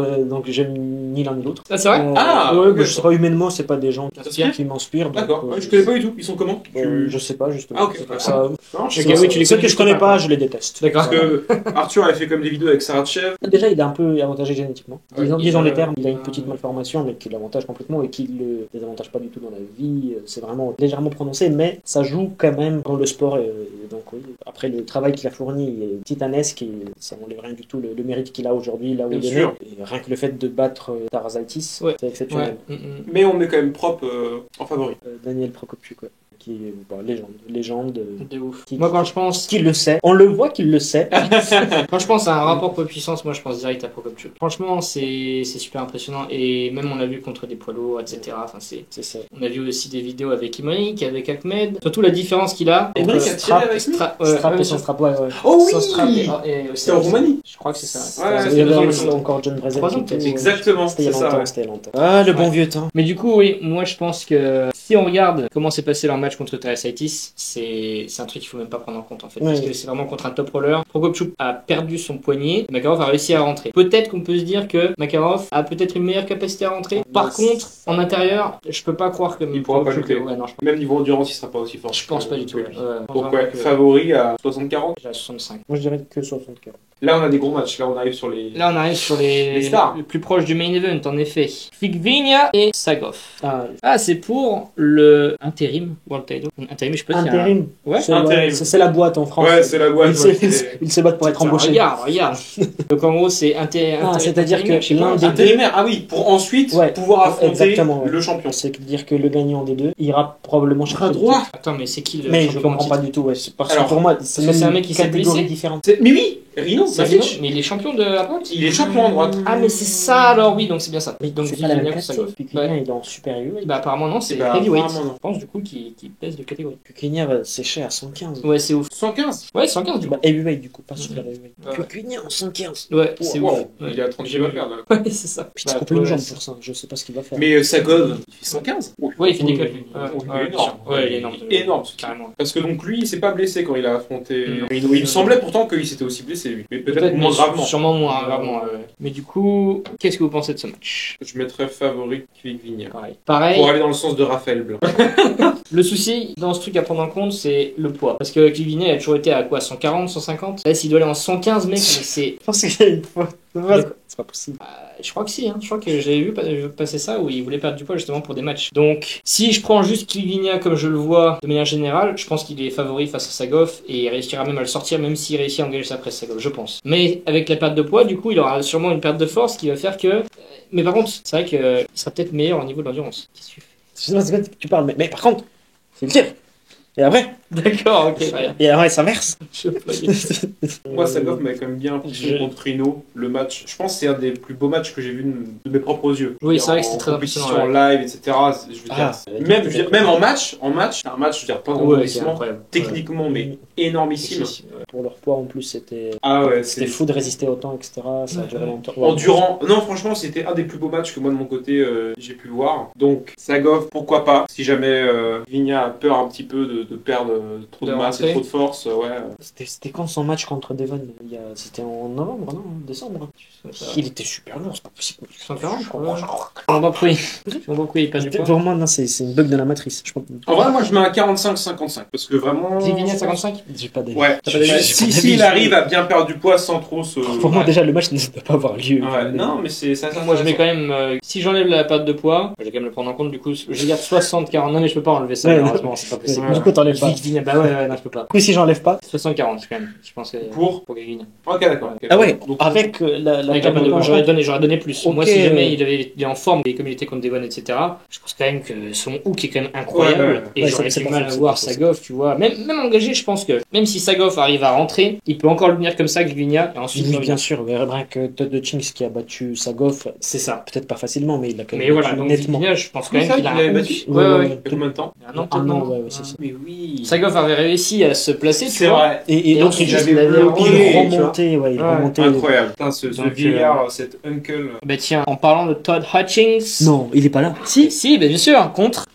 j'aime ni l'un ni l'autre. Ah, c'est vrai Ah, ouais, ok. je sais pas, humainement, c'est pas des gens T'inspires qui m'inspirent. donc, D'accord, ouais, je connais pas du tout. Ils sont comment Je sais pas, justement. Ah, ok. C'est pour ça. Non, je Ok, sais pas. oui, tu les Ceux connais que je connais pas, pas, je les déteste. D'accord. Parce que Arthur avait fait comme des vidéos avec Saratchev. Déjà, il est un peu avantagé génétiquement. Ouais, Disons les il- termes, il a une petite malformation, mais qui l'avantage complètement et qui le désavantage pas du tout dans la vie. C'est vraiment légèrement prononcé, mais ça joue quand même dans le sport. Et donc, oui, après, le travail qu'il a fourni est titanesque et ça n'enlève rien du tout le mérite qu'il a aujourd'hui, là où Bien il est né. sûr. Et rien que le fait de battre Tarazaitis, Ouais. c'est exceptionnel. Ouais. Mais on met quand même propre en favori. Daniel Prokopchuk, ouais, qui est légende. De ouf. Qui- Moi, quand je pense. Qui le sait, on le voit qu'il le sait. Quand je pense à un rapport poids-puissance, moi je pense direct à Prokopchuk. Franchement, c'est super impressionnant. Et même on l'a vu contre des poids lourds, etc. Enfin, C'est ça. on a vu aussi des vidéos avec Imric, avec Ahmed. Surtout la différence qu'il a. Imric entre a tiré avec lui Strap et son strap, ouais. Oh son strap oui et aussi- C'était en Roumanie. Je crois que c'est ça. Ouais, Il y c'est avait bien. aussi encore John Brezen. 3 ans, qui était- peut-être. Exactement, C'était il y c'est a ça. longtemps, Ouais. c'était il y a longtemps. Ah, le bon vieux temps. Mais du coup, oui, moi je pense que si on regarde comment s'est passé leur match contre Tarazaitis, c'est un truc qu'il faut même pas prendre en compte en fait. Parce Ouais. que c'est vraiment contre un top roller. Prokopchuk a perdu son poignet, Makarov a réussi à rentrer. Peut-être qu'on peut se dire que Makarov a peut-être une meilleure capacité à rentrer. Par contre, en intérieur, je peux pas croire que Il pourra pas Prokopchuk- lutter. Ouais, non, je, Même niveau endurance, il sera pas aussi fort. je pense pas du tout. Ouais. Ouais, Pourquoi vraiment que- Favori à 60-40. J'ai à 65. Moi, je dirais que 64. Là, on a des gros matchs. Là, on arrive sur les. Là, on arrive sur les stars. plus proches du main event, en effet. Figvinia et Sagov. Ah, Ah, c'est pour le intérim World Title. Intérim, je sais pas si intérim. Ouais. C'est Intérim. c'est la boîte en France. Ouais, c'est la boîte. Ils ouais, se- c'est- ils se battent pour être Tiens, embauchés. regarde. Donc en gros, c'est c'est-à-dire que l'un des Intérimaire, ah oui, pour ensuite Ouais, pouvoir affronter exactement, ouais. le champion. C'est-dire que le gagnant des deux ira probablement chercher Bras le droit. titre. Attends, mais c'est qui le Mais je champion en comprends pas titre du tout. Ouais. C'est parce Alors, que pour moi, c'est que même c'est un mec une qui s'est catégorie blessé. différente. Mais oui, Rino, C'est Savic, Rino, mais il est champion de la droite. il est champion à droite. Ah, mais c'est ça alors, oui, donc c'est bien ça. Donc C'est pas la même Figvinia contre Sagov. catégorie. Puis Ouais. Kenya, il est en super heavyweight. Bah apparemment non, c'est Bah, heavyweight. apparemment, non. Je pense du coup qu'il pèse de catégorie. Puis Kenya va sécher à 115. Ouais, c'est ouf. 115. Ouais, 115 du coup. Bah, heavyweight du coup, pas super heavyweight. Ouais. Puis Kenya en 115. Ouais, c'est Wow, ouf. wow, Ouais. il est à 30 J'ai kg à vu. faire là. Ouais, c'est ça. Puis Bah, il coupe une ouais, jambe c'est- pour ça. Je sais pas ce qu'il va faire. Mais Sagov, il fait 115. Ouais, il fait des Oui, cuts. oui, Ouais, oui, ouais, énorme. ouais, il est énorme. Énorme. Carrément. Parce que donc lui, il s'est pas blessé quand il a affronté Non. Rino. Il me semblait pourtant qu'il s'était aussi blessé lui. Mais peut-être moins mais gravement. Sûrement moins gravement. Ouais. Mais du coup, qu'est-ce que vous pensez de ce match? Je mettrais favori Kvigvinia. Pareil. Pareil. Pour aller dans le sens de Raphaël Blanc. Le souci dans ce truc à prendre en compte, c'est le poids. Parce que Clivinier a toujours été à quoi, 140, 150? Là, s'il doit aller en 115, mec, mais c'est. Je pense qu'il y a une fois. C'est pas possible. Je crois que si, hein. Je crois que j'avais vu passer ça où il voulait perdre du poids justement pour des matchs. Donc, si je prends juste Klivinia comme je le vois de manière générale, je pense qu'il est favori face à Sagov et il réussira même à le sortir, même s'il réussit à engager sa presse Sagov, je pense. Mais avec la perte de poids, du coup, il aura sûrement une perte de force qui va faire que. Mais par contre, c'est vrai qu'il sera peut-être meilleur au niveau de l'endurance. Qu'est-ce que tu fais? sais pas de quoi tu parles, mais par contre, c'est le tir. Et après, D'accord, ok. Ouais. et après ça verse. Je sais pas. Moi, Sagov m'avait quand même bien impressionné contre Rino. Le match, je pense que c'est un des plus beaux matchs que j'ai vu de mes propres yeux. Oui, c'est vrai que En c'était très compétition, impressionnant, en live, etc. Je veux dire, même en match, c'est un match, je veux dire, pas de Ouais, c'est rebondissement, incroyable. techniquement, mais énormissime. Ouais. Pour leur poids en plus, c'était Ah ouais, c'était fou de résister autant, etc. Ça a duré longtemps. Endurant. Non, franchement, c'était un des plus beaux matchs que moi de mon côté j'ai pu voir. Donc, Sagov, pourquoi pas. Si jamais Vigna a peur un petit peu de perdre trop de De masse rentrer. et trop de force, ouais. C'était quand son match contre Devon C'était en novembre, non? Décembre. Il était super lourd, c'est pas possible. 140, je m'en bats pris. Je m'en bats pris, il passe du poids. Pour moi, non, c'est une bug de la matrice. Je pense. En vrai, moi, je mets un 45-55 parce que vraiment. Vigna 55. J'ai pas d'avis. Ouais. T'as pas d'avis? Si il arrive à bien perdre du poids sans trop se. Pour moi, déjà, le match ne doit pas avoir lieu. Ouais, non, mais c'est ça. Moi, je mets quand même. Si j'enlève la perte de poids, je vais quand même le prendre en compte. Du coup, je garde 60-40. Non, mais je peux pas enlever ça, Ouais, malheureusement, c'est pas possible. Du coup, t'enlèves pas. Vigna, bah ouais, non, je peux pas. Du coup, si j'enlève pas. 60-40 quand même, je pense que Pour Gagin. Ok, d'accord. Ah ouais, Donc, avec la Avec la perte de poids, j'aurais donné plus. Ok. Moi, si jamais il est en forme, et comme il était contre Devon, etc., je pense quand même que son hook est quand même incroyable. Ouais, ouais. Et Ouais, j'aurais c'est du pas mal faux, à c'est voir pas faux. Sagov, tu vois. Même engagé, je pense que même si Sagov arrive à rentrer, il peut encore le tenir comme ça avec Vigna. Et ensuite, Oui, bien sûr, mais rien que Todd Hutchings qui a battu Sagov, c'est ça. peut-être pas facilement, mais il a quand même Mais voilà, battu donc nettement. Vigna, je pense quand Oui, même ça, qu'il a il l'avait un battu. hook. Ouais, ouais. il y a combien de temps Il y a un an, Un peut-être, an, non ouais, c'est ça. Mais oui. Sagov avait réussi à se placer, tu C'est vois. vrai. Et donc, ensuite, il avait avait bloqué, il tu vois. remontait, ouais, il Ouais. remontait. Incroyable. Putain, ce Donc, vieillard, cet uncle. Bah tiens, en parlant de Todd Hutchings. Non, il est pas là. Si, bah, bien sûr, contre.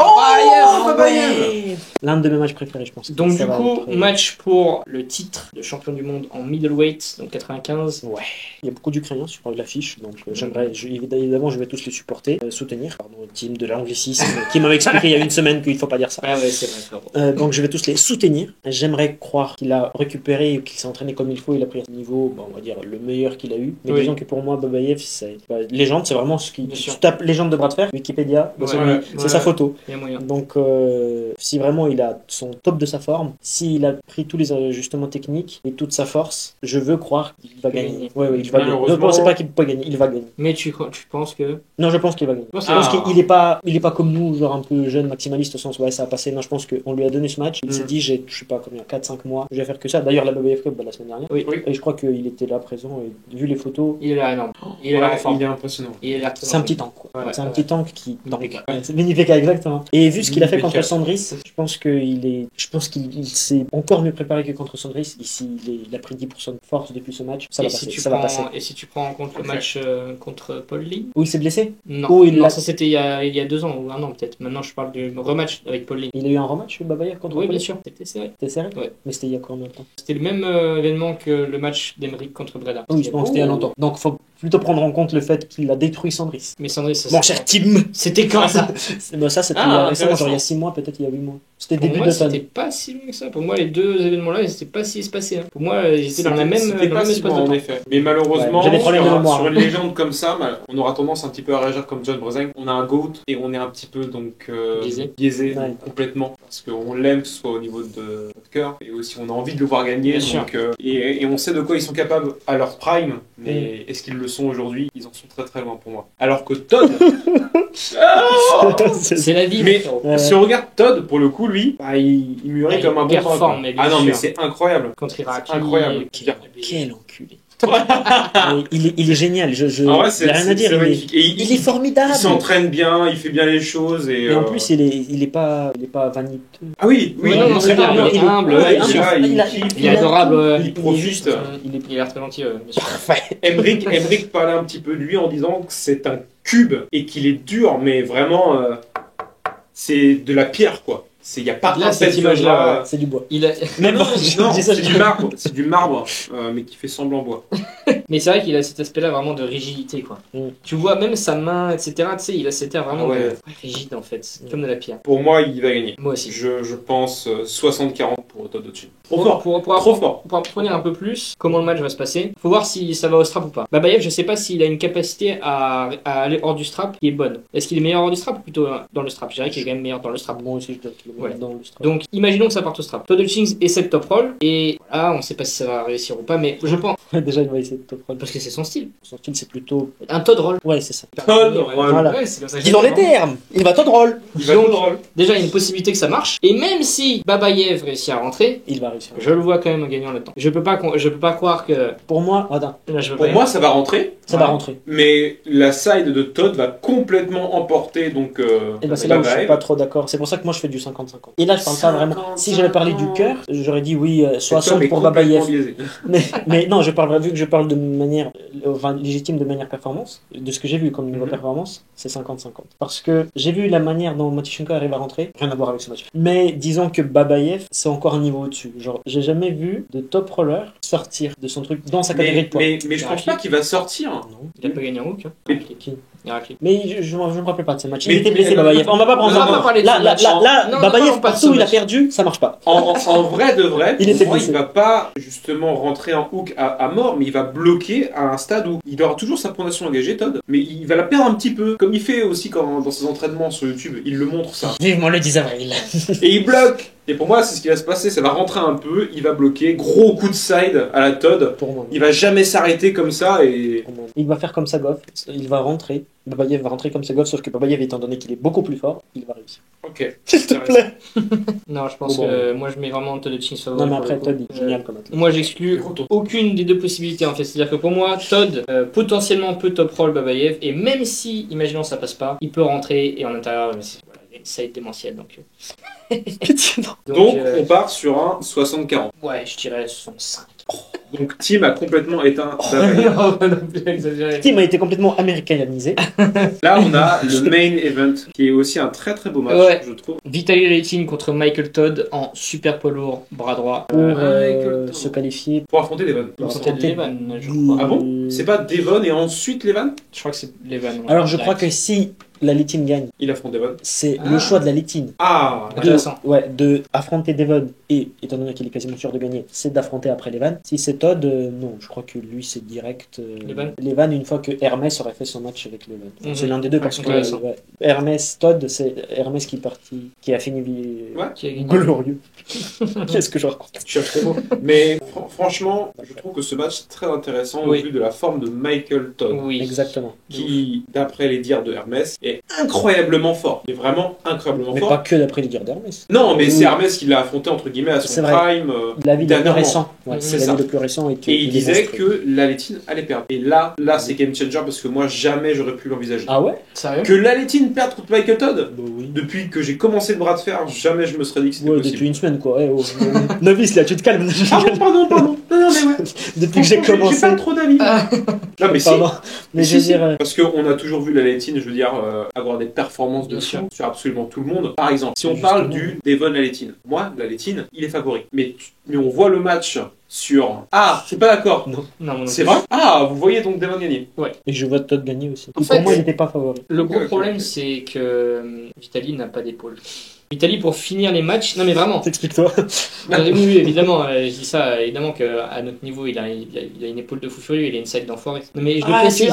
Oh, Babayev. Ouais. L'un de mes matchs préférés, je pense. Donc Ça du va coup, être- match pour le titre de champion du monde en middleweight, donc 95. Ouais, il y a beaucoup d'Ukrainiens sur l'affiche, donc évidemment je vais tous les supporter, soutenir, pardon, team de l'anglicisme, qui m'avait expliqué il y a une semaine qu'il faut pas dire ça. Ouais, c'est vrai, frérot. Donc je vais tous les soutenir. J'aimerais croire qu'il a récupéré ou qu'il s'est entraîné comme il faut, il a pris un niveau, bon, on va dire le meilleur qu'il a eu. Mais Oui. disons que pour moi, Babayev, c'est légende, c'est vraiment ce qui. Bien Tu sûr. tapes légende de bras de fer, Wikipédia, bah, Ouais, c'est lui. ouais, C'est ouais. sa photo. Il y a moyen. Donc, si vraiment il a son top de sa forme, s'il a pris tous les ajustements techniques et toute sa force, je veux croire qu'il va peut gagner. gagner. Ouais, il va gagner. Ne Malheureusement- pensez pas qu'il peut pas gagner, il va gagner. Mais tu penses que... Non, je pense qu'il va gagner. Non, Je c'est pense Ah. qu'il est pas comme nous, genre un peu jeune maximaliste au sens ouais, ça a passé. Non, je pense qu'on lui a donné ce match. Il s'est dit, je sais pas combien, 4-5 mois, je vais faire que ça. D'ailleurs, la BBF Cup, la semaine dernière. Oui. Oui. Et je crois qu'il était là présent et vu les photos, Il est là énorme. Il est là en Ouais, forme. il est impressionnant. Il est là c'est un petit tank. Quoi. Ouais, C'est un ouais. petit tank qui. Mini-PK. Ouais, c'est Mini-PK, exactement. Et vu ce qu'il a fait Mini-PK. contre Sandris, je pense qu'il s'est encore mieux préparé que contre Sandris. Ici, il a pris 10% de force depuis ce match. Ça va passer. Ça va passer. Et si tu prends en compte le Parfait. match contre Paul Lee? Où il s'est blessé? Non, Oh, il non, l'a- ça c'était il y a 2 ans ou 1 an peut-être. Maintenant je parle du rematch avec Paul Lee. Il a eu un rematch, Babayev, contre Oui, Paul? bien sûr, c'était serré. C'était serré? Ouais. Mais c'était il y a combien de temps? C'était le même événement que le match d'Emeric contre Breda. Oui, je pense que c'était il y a longtemps. Donc, faut plutôt prendre en compte le fait qu'il a détruit Sandris. Mais Sandrine, ça Mon cher Tim! C'était quand ça? Ça, c'était Ah, il y a récemment, intéressant. genre il y a 6 mois, peut-être il y a 8 mois. C'était Pour début moi, d'automne. c'était pas si loin que ça. Pour moi, les deux événements-là, c'était pas si espacés. Hein. Pour moi, ils étaient dans la même, C'était dans pas le même si espace bon, de en temps. effet. Mais malheureusement, Ouais, j'ai des problèmes de mémoire. sur une légende comme ça, on aura tendance un petit peu à réagir comme John Brezenc. On a un GOAT et on est un petit peu donc Biaisé. Ouais. complètement parce qu'on l'aime, que ce soit au niveau de notre cœur et aussi on a envie de le voir gagner. Bien sûr. Donc, et on sait de quoi ils sont capables à leur prime, mais est-ce qu'ils le sont aujourd'hui? Ils en sont très très loin pour moi. Alors que Todd, C'est la vie. mais frérot. Ouais. si on regarde Todd, pour le coup, lui, bah, il mûrit Ouais, comme un il bon performe, temps, quoi. mais bien Ah non, mais sûr. c'est incroyable. Contre Irak. C'est incroyable. Quel enculé. Mais il est génial. En vrai, il n'y a rien à dire. c'est Il est, magnifique. Et il est formidable. il s'entraîne bien, il fait bien les choses et. Et en plus, il est pas vaniteux. Ah oui, oui, Ouais, non, il est non, très c'est bien. bien, il est humble, ouais, il est là, il il a- kiffe. Il est adorable. il est profite. juste, Il a l'air très gentil, bien sûr. Emric parlait un petit peu de lui en disant que c'est un cube et qu'il est dur, mais vraiment, c'est de la pierre, quoi. Il n'y a pas Là, un cette seul image-là, jour, C'est du bois. Il a... Non, non, Je non, dis ça, c'est je du dis- marbre, mais qui fait semblant bois. Mais c'est vrai qu'il a cet aspect-là vraiment de rigidité, quoi. Mm. Tu vois, même sa main, etc., tu sais, il a cet air vraiment Ah ouais. rigide, en fait. Comme de la pierre. Pour moi, il va gagner. Moi aussi. Je pense 60-40 pour Todd Hutchings. Trop Pour, fort, pour, trop fort. pour apprendre un peu plus comment le match va se passer, faut voir si ça va au strap ou pas. Babayev, je sais pas s'il a une capacité à aller hors du strap qui est bonne. Est-ce qu'il est meilleur hors du strap ou plutôt dans le strap? Je dirais qu'il est quand même meilleur dans le strap. Moi aussi, je dois qu'il le Ouais. mettre dans le strap. Donc, imaginons que ça parte au strap. Todd Hutchings essaie de top roll, et voilà, on sait pas si ça va réussir ou pas, mais je pense, Ouais, déjà, il va essayer de top roll. parce que c'est son style. Son style, c'est plutôt. Un Todd roll. Ouais, c'est ça. Todd Ouais, roll. Voilà. Ouais, c'est comme ça que Dis dans je les dis, hein. termes. Il va top roll. Il va Donc- être drôle. Déjà, il y a une possibilité que ça marche, et même si Babayev réussit à rentrer, Il va réussir. je le vois quand même gagnant là-dedans. Je peux pas croire que. Pour moi, attends, Là, je peux Pour pas- moi, ça va rentrer. ça Ouais. va rentrer. Mais la side de Todd va complètement emporter donc. Et ben c'est là où je suis Babaev. pas trop d'accord. C'est pour ça que moi je fais du 50-50. Et là je parle pas vraiment. Si j'avais parlé du cœur, j'aurais dit oui, Cet homme 60 est pour complètement Babayev. biaisé. Mais non, vu que je parle de manière enfin, légitime de manière performance, de ce que j'ai vu comme niveau Mhm. performance, c'est 50-50. Parce que j'ai vu la manière dont Matychenko arrive à rentrer, rien à voir avec ce match. Mais disons que Babayev, c'est encore un niveau au-dessus. Genre, j'ai jamais vu de top roller sortir de son truc dans sa catégorie de poids. Mais je pense pas qu'il va sortir. Non. Il a pas gagné en hook. Hein. Mais- Qui Héraclite. Mais je me rappelle pas de ce match. Mais- Il était blessé, non, Babayev. On va pas prendre on va ça. pas parler de Là, ce là, match. là, Non, Babayev, parlons pas de partout ce où il a match. perdu, ça marche pas. En vrai de vrai, Il pour était moi, blessé. il va pas justement rentrer en hook à mort, mais il va bloquer à un stade où il aura toujours sa fondation engagée, Todd, mais il va la perdre un petit peu, comme il fait aussi quand, dans ses entraînements sur YouTube, il le montre ça. Vivement le 10 avril. Et il bloque. Et pour moi, c'est ce qui va se passer, ça va rentrer un peu, il va bloquer, gros coup de side à la Todd, Pour moi. il va jamais s'arrêter comme ça et... Pour moi. Il va faire comme ça Goff, il va rentrer. Babayev va rentrer comme ça Goff, sauf que Babayev, étant donné qu'il est beaucoup plus fort, il va réussir. Ok. S'il te plaît. Non, je pense Bon, que moi je mets vraiment Todd Hutchings favori. Non, mais pour après, le coup. Todd, il est génial comme athlète. Moi j'exclus aucune des deux possibilités en fait. C'est-à-dire que pour moi, Todd potentiellement peut top roll Babayev, et même si, imaginons ça passe pas, il peut rentrer et en intérieur, mais voilà, il y a une side démentielle. Pitié, non. Donc, on part sur un 60-40. Ouais, je dirais 65. Donc, Tim a complètement éteint Oh, Babayev. Non, pas non plus exagéré. Tim a été complètement américanisé. Là, on a le main event, qui est aussi un très très beau match, Ouais. je trouve. Vitaly Letin contre Michael Todd en super poids lourd, bras droit. Pour Michael Todd. se qualifier. Pour affronter Levan. Pour C'était affronter- Levan, je crois. Ah bon C'est pas Devon et ensuite Levan Je crois que c'est Levan. ouais. Alors je crois que si la Litine gagne, Il affronte Devon. c'est Ah. le choix de la Litine. Ah Intéressant. De affronter Devon, et étant donné qu'il est quasiment sûr de gagner, c'est d'affronter après Levan. Si c'est Todd, non, je crois que lui c'est direct. Levan une fois que Hermès aurait fait son match avec Levan. Mhm. C'est l'un des deux parce que Intéressant. Hermès, Todd, c'est Hermès qui est parti, qui a fini Ouais. Qui a gagné. glorieux. Qu'est-ce que je raconte? Tu cherches tes mots. Mais franchement, je trouve que ce match est très intéressant Oui. au vu de la forme de Michael Todd. Oui. Exactement. Qui, d'après les dires de Hermès, est incroyablement fort. Il est vraiment incroyablement Mais fort. pas que d'après les dires d'Hermès. Non, mais Oui. c'est Hermès qui l'a affronté entre guillemets à C'est son vrai. prime. L'avis le plus dernièrement. récent. Ouais, Mhm. c'est C'est l'avis ça. le plus récent. Et il disait que l'Alétine allait perdre. Et là, c'est game changer parce que moi, jamais j'aurais pu l'envisager. Ah ouais? Sérieux? Que l'Alétine perde contre Michael Todd Bah oui. depuis que j'ai commencé le bras de fer, jamais je me serais dit que c'était Ouais, possible. depuis une semaine quoi. Eh, oh. Novice là, tu te calmes. Ah bon, pardon. Non, mais ouais. Depuis que j'ai Franchement, commencé. J'ai pas trop d'avis. Non, mais si. Pardon. Mais je veux Si. dire. Parce qu'on a toujours vu la Laletine, je veux dire, avoir des performances de Bien fou sûr. sur absolument tout le monde. Par exemple, si on Justement. parle du Devon Laletine, moi, Laletine, il est favori. Mais on voit le match sur... Ah, je suis pas d'accord. Non, non C'est plus. vrai. Ah, vous voyez donc Devon gagner. Et je vois Todd gagner aussi. En Et fait, pour moi, il n'était pas favori. Le gros Ok, problème, ok. c'est que Vitaly n'a pas d'épaule. Vitaly, pour finir les matchs, non mais vraiment, T'expliques-toi. oui, évidemment, je dis ça, évidemment qu'à notre niveau, il a une épaule de fou furieux, il a une side d'enfoiré. Non mais je le précise.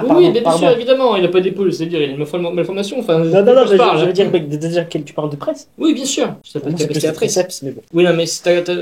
Oui, bien sûr, évidemment, il a pas d'épaule, c'est-à-dire il a une malformation, enfin... Non, je mais parle, je veux hein. dire, mais déjà, tu parles de presse. Oui, bien sûr, je Pour t'appelle moi, c'est plus capacité le à presse. triceps, mais bon. Oui, non mais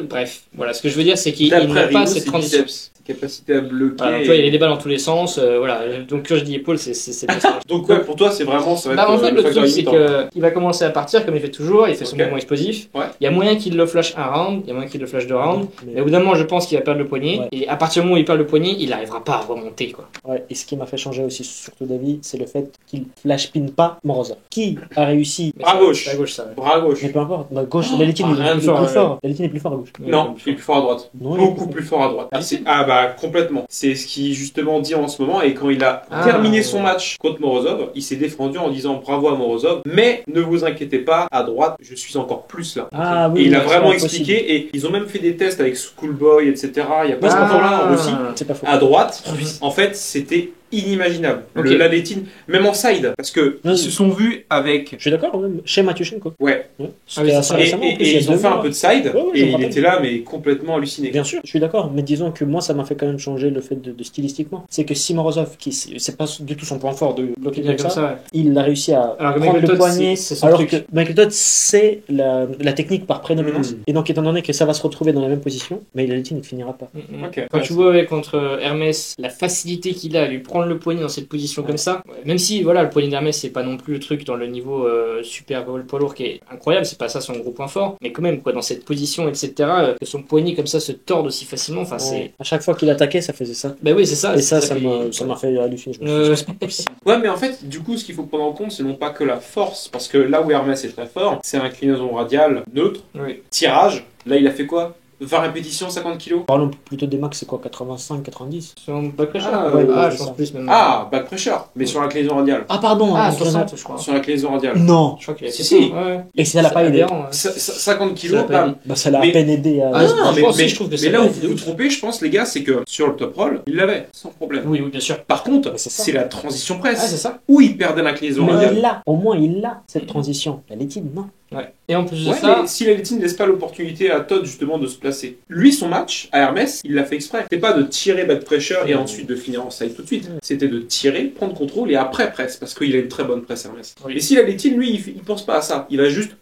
bref, voilà, ce que je veux dire, c'est qu'il D'après n'a pas Ringo, cette c'est transition. biceps. Capacité à bloquer. Voilà, tu vois, il y a des balles dans tous les sens, voilà, donc quand je dis épaule, c'est bien ça. Donc ouais, pour toi, c'est vraiment... Ça va Bah, être, en fait, le facteur truc, c'est limitant. qu'il va commencer à partir comme il fait toujours, il fait son Ok. mouvement explosif. Ouais. Il y a moyen qu'il le flash un round, il y a moyen qu'il le flash deux rounds. Mais au bout d'un moment, je pense qu'il va perdre le poignet. Ouais. Et à partir du moment où il perd le poignet, il n'arrivera pas à remonter, quoi. Ouais, et ce qui m'a fait changer aussi, surtout d'avis, c'est le fait qu'il flash pin pas Morozov. Qui a réussi, Mais À ça- gauche. c'est à gauche, ça. Ouais. Bras gauche. mais peu importe, bah, gauche, l'Alétine rien est de plus fort, fort. L'Alétine est plus fort à gauche. Non, il est plus fort à droite. Non, il est Beaucoup plus fort à droite. Ah, Ah bah complètement. C'est ce qu'il justement dit en ce moment et quand il a Ah. terminé son match contre Morozov, il s'est défendu en disant bravo à Morozov, mais ne vous inquiétez pas, à droite, je suis encore plus là. Ah oui, Et il a oui, vraiment c'est expliqué possible. et ils ont même fait des tests avec Schoolboy, etc. Il y a pas Ouais, ce c'est pas là faux. aussi. C'est pas faux. À droite, Ah. en fait, c'était inimaginable. Ok. La Létine, même en side, parce que Non, ils se sont vus avec. Je suis d'accord, même chez Matyushenko. Ouais. Ah oui, C'était c'est assez ça. récemment. en plus, il y a Ils ont 2 fait un mois. peu de side, Ouais, et je me il rappelle. était là, mais complètement halluciné. Bien sûr, je suis d'accord, mais disons que moi ça m'a fait quand même changer le fait de stylistiquement. C'est que si Morozov, qui c'est pas du tout son point fort de bloquer Bien comme ça, ouais. il a réussi à Alors que prendre Michael le Todd, poignet, c'est son alors truc. que Michael Todd c'est la technique par prédominance. Mm. Et donc étant donné que ça va se retrouver dans la même position, mais la Létine ne finira pas. Ok. Quand tu vois contre Hermès la facilité qu'il a à lui prendre le poignet dans cette position comme ça, même si voilà le poignet d'Hermès c'est pas non plus le truc dans le niveau super poids lourd qui est incroyable, c'est pas ça son gros point fort, mais quand même quoi dans cette position etc que son poignet comme ça se torde aussi facilement, enfin c'est À chaque fois qu'il attaquait, ça faisait ça. bah oui c'est ça. Et c'est ça m'a fait halluciner. Je me suis dit, c'est pas possible. Ouais, mais en fait, du coup, ce qu'il faut prendre en compte, c'est non pas que la force, parce que là où Hermès est très fort, c'est inclinaison radiale neutre, oui. tirage. Là, il a fait quoi 20 répétitions, 50 kilos. Parlons plutôt des max, c'est quoi, 85, 90? Son back pressure Ah, ouais, ah c'est je pense ça. plus même. Ah, back pressure, mais sur l'inclinaison radiale. Ah pardon, Ah, hein, 60 je crois. Sur l'inclinaison radiale. Non. Je crois qu'il a Si, fait si. ça, ouais. Et ça l'a pas aidé. aberrant, ouais. 50 Ça kilos, l'a pas bam. aidé. Bah ça l'a à Mais- peine aidé à... Ah, non, mais, franchement, mais- je trouve que mais ça là l'a où aidé vous de vous ouf. trompez, je pense, les gars, c'est que sur le top roll, il l'avait, sans problème. Oui bien sûr. Par contre, Ouais, c'est ça. c'est la transition Ah c'est presse, ça. où il perdait l'inclinaison Mais radiale. il l'a, au moins il l'a, cette transition. La Létine, non. Ouais. Et en plus de Ouais, ça, mais si la Létine ne laisse pas l'opportunité à Todd justement de se placer. Lui, son match à Hermès, il l'a fait exprès. C'était pas de tirer back pressure et ensuite de finir en side tout de suite. C'était de tirer, prendre contrôle et après presse, parce qu'il a une très bonne presse Hermès. Oui. Et si la Létine, lui, il pense pas à ça. Il va juste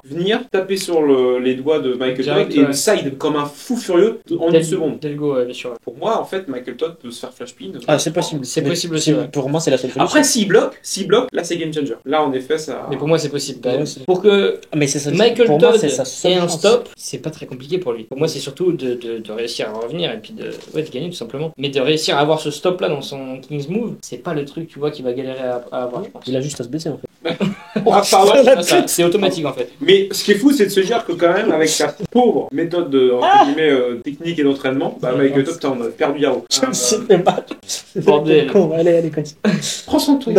venir taper sur les doigts de Michael Direct, Todd et ouais. side comme un fou furieux en une seconde. Delgo, bien sûr. Pour moi, en fait, Michael Todd peut se faire flash pin. Ah, c'est possible. C'est Mais possible aussi, ouais. Pour moi, c'est la seule solution. Après, s'il bloque, là, c'est game changer. Là, en effet, ça. Mais pour moi c'est possible. Bah ouais, c'est- Pour que Ah, mais c'est ça. Michael pour moi, Todd c'est sa seule ait un chance. stop, c'est pas très compliqué pour lui. Pour moi, c'est surtout de réussir à revenir et puis de gagner tout simplement. Mais de réussir à avoir ce stop là dans son King's Move, c'est pas le truc tu vois qu'il va galérer à avoir, je pense. Il a juste à se baisser en fait. Ah, pardon. C'est automatique en fait. Mais ce qui est fou, c'est de se dire que quand même, avec sa pauvre méthode de entre guillemets, technique et d'entraînement, bah, Michael Todd, t'en as perdu Yaro. Je me suis fait mal. Bordel. Con, allez, continue. Prends son truc.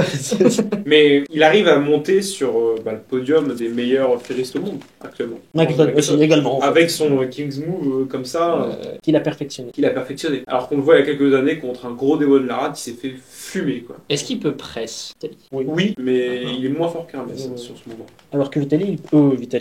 Mais il arrive à monter sur le podium des meilleurs ferristes au monde actuellement. Michael Todd aussi, également. Avec son King's Move comme ça, Qu'il a perfectionné. qu'il a perfectionné. Alors qu'on le voit il y a quelques années contre un gros Devon Larat, il s'est fait fumer quoi. Est-ce qu'il peut presse Oui, mais il est moins fort qu'Hermès sur ce moment. Alors que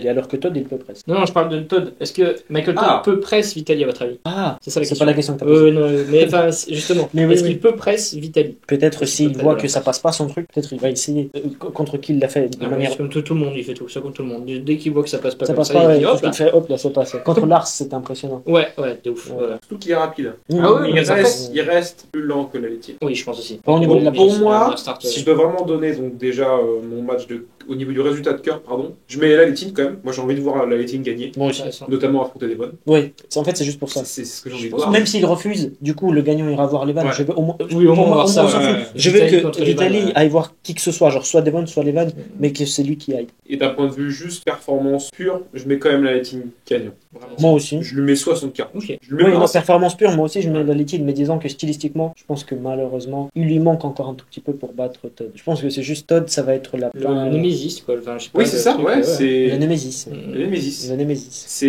alors que Todd, il peut presque. Non, je parle de Todd. Est-ce que Michael Todd Ah. peut presse Vitali à votre avis? Ah, C'est ça la c'est question. pas la question que t'as posée. Non, mais enfin, justement, Mais oui, est-ce oui. qu'il peut presse Vitali? Peut-être Parce qu'il s'il peut voit pas que de ça la passe pas son truc, peut-être il va essayer. Contre qui il l'a fait de Ah, manière. c'est comme tout le monde, il fait tout ça contre tout le monde. Dès qu'il voit que ça passe pas Ça comme passe ça, pas, il ouais. dit hop là. Il fait hop là, c'est passé. Contre Lars, c'était impressionnant. Ouais, de ouf. Ouais. Voilà. Surtout qu'il est rapide. Ah ouais, il, mais reste, il reste plus lent que la laitier. Oui, je pense aussi. Pas au niveau de la Pour piste. moi, start, si je dois vraiment donner donc déjà mon match au niveau du résultat de cœur, pardon, je mets la Létine quand même. Moi j'ai envie de voir la Létine gagner, Moi aussi. intéressant. notamment affronter des bonnes. Oui, en fait, c'est juste pour ça. C'est ce que j'ai envie de voir. Même s'il refuse, du coup, le gagnant ira voir Levan. Ouais. Je veux au moins. Oui, au moins pour moi, voir ça, on s'en ouais. fout. Je veux Vitali que contre Vitali Levan, ouais. aille voir qui que ce soit, genre soit Devon, soit Levan, mais que c'est lui qui aille. Et d'un point de vue juste performance pure, je mets quand même la Létine gagnant. Vraiment. Moi aussi. Je lui mets 60K. Ok. Je lui Oui, mets non, pas performance pure, moi aussi je mets la liquide, mais disons que stylistiquement, je pense que malheureusement, il lui manque encore un tout petit peu pour battre Todd. Je pense que c'est juste Todd, ça va être la Le Némésis, quoi. Enfin, je sais pas, Oui, c'est le ça, truc, ouais, c'est. le Némésis. Le Némésis. Le Némésis.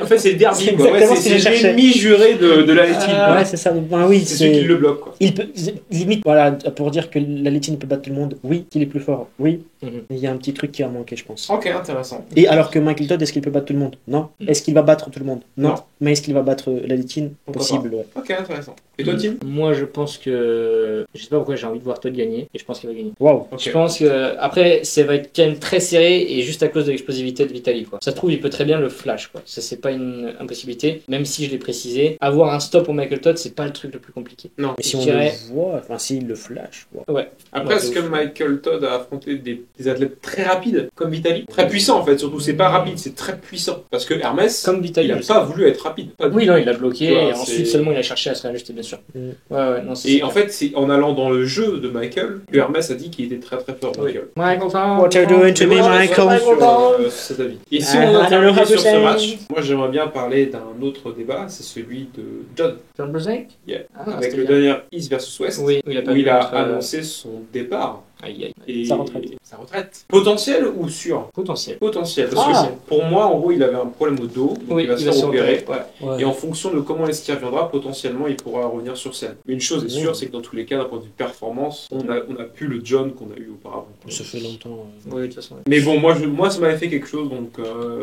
En fait, c'est le derby, C'est quoi. Ouais, exactement ce que c'est je cherchais. l'ennemi juré de la Létine. quoi. Ouais, c'est ça. Ben oui, C'est celui qui c'est. le bloque, quoi. Il peut, limite, voilà, pour dire que la Létine peut battre tout le monde, oui, qu'il est plus fort, oui, Mhm. mais il y a un petit truc qui a manqué, je pense. Ok, intéressant. Et alors que Michael Todd, est-ce qu'il peut battre tout le monde? Non. Est-ce qu'il va battre tout le monde? Non. Non. Mais est-ce qu'il va battre la Létine? Pourquoi Possible, ouais. Ok, intéressant. Et toi, Tim Moi, je pense que. Je sais pas pourquoi j'ai envie de voir Todd gagner, et je pense qu'il va gagner. Waouh. Ok. Je pense que. Après, ça va être quand même très serré, et juste à cause de l'explosivité de Vitali, quoi. Ça se trouve, il peut très bien le flash, quoi. Ça, c'est pas une impossibilité, même si je l'ai précisé. Avoir un stop pour Michael Todd, c'est pas le truc le plus compliqué. Non. Mais si Je on dirais- le voit, enfin, s'il le flash, waouh. Ouais. Après, est-ce que Michael Todd a affronté des athlètes très rapides, comme Vitali Très puissants, en fait, surtout. C'est pas rapide, c'est très puissant. Parce que Hermès, Comme Vitali. il a je pas voulu être rapide. Pas du Oui, tout. non, il l'a bloqué, Tu vois, et c'est- ensuite seulement il a cherché à se réajuster, bien sûr. Mm. Ouais, non, c'est Et en fait, c'est en allant dans le jeu de Michael que Hermès a dit qu'il était très très fort, Oui. Michael. Michael Todd. What are you doing to Et me, moi, je Michael? reviens sur cet avis. Et si I on don't a know terminé how to sur ce say. match, moi j'aimerais bien parler d'un autre débat, c'est celui de John, John Brzezinski Yeah. Ah, avec c'était le bien. dernier East versus West, Oui, il a où perdu il a contre, annoncé son départ Aïe, aïe. Et Sa retraite. Sa retraite. Potentiel ou sûr? Potentiel. Potentiel. Parce que pour moi, en gros, il avait un problème au dos, donc Oui, il va se faire opérer. Ouais. Ouais. Et en fonction de comment est-ce qu'il reviendra, potentiellement, il pourra revenir sur scène. Mais une chose est sûre, Oui. c'est que dans tous les cas, d'un point de vue performance, on a plus le John qu'on a eu auparavant. Ça fait longtemps. Oui, de toute façon. Mais bon, moi ça m'avait fait quelque chose, donc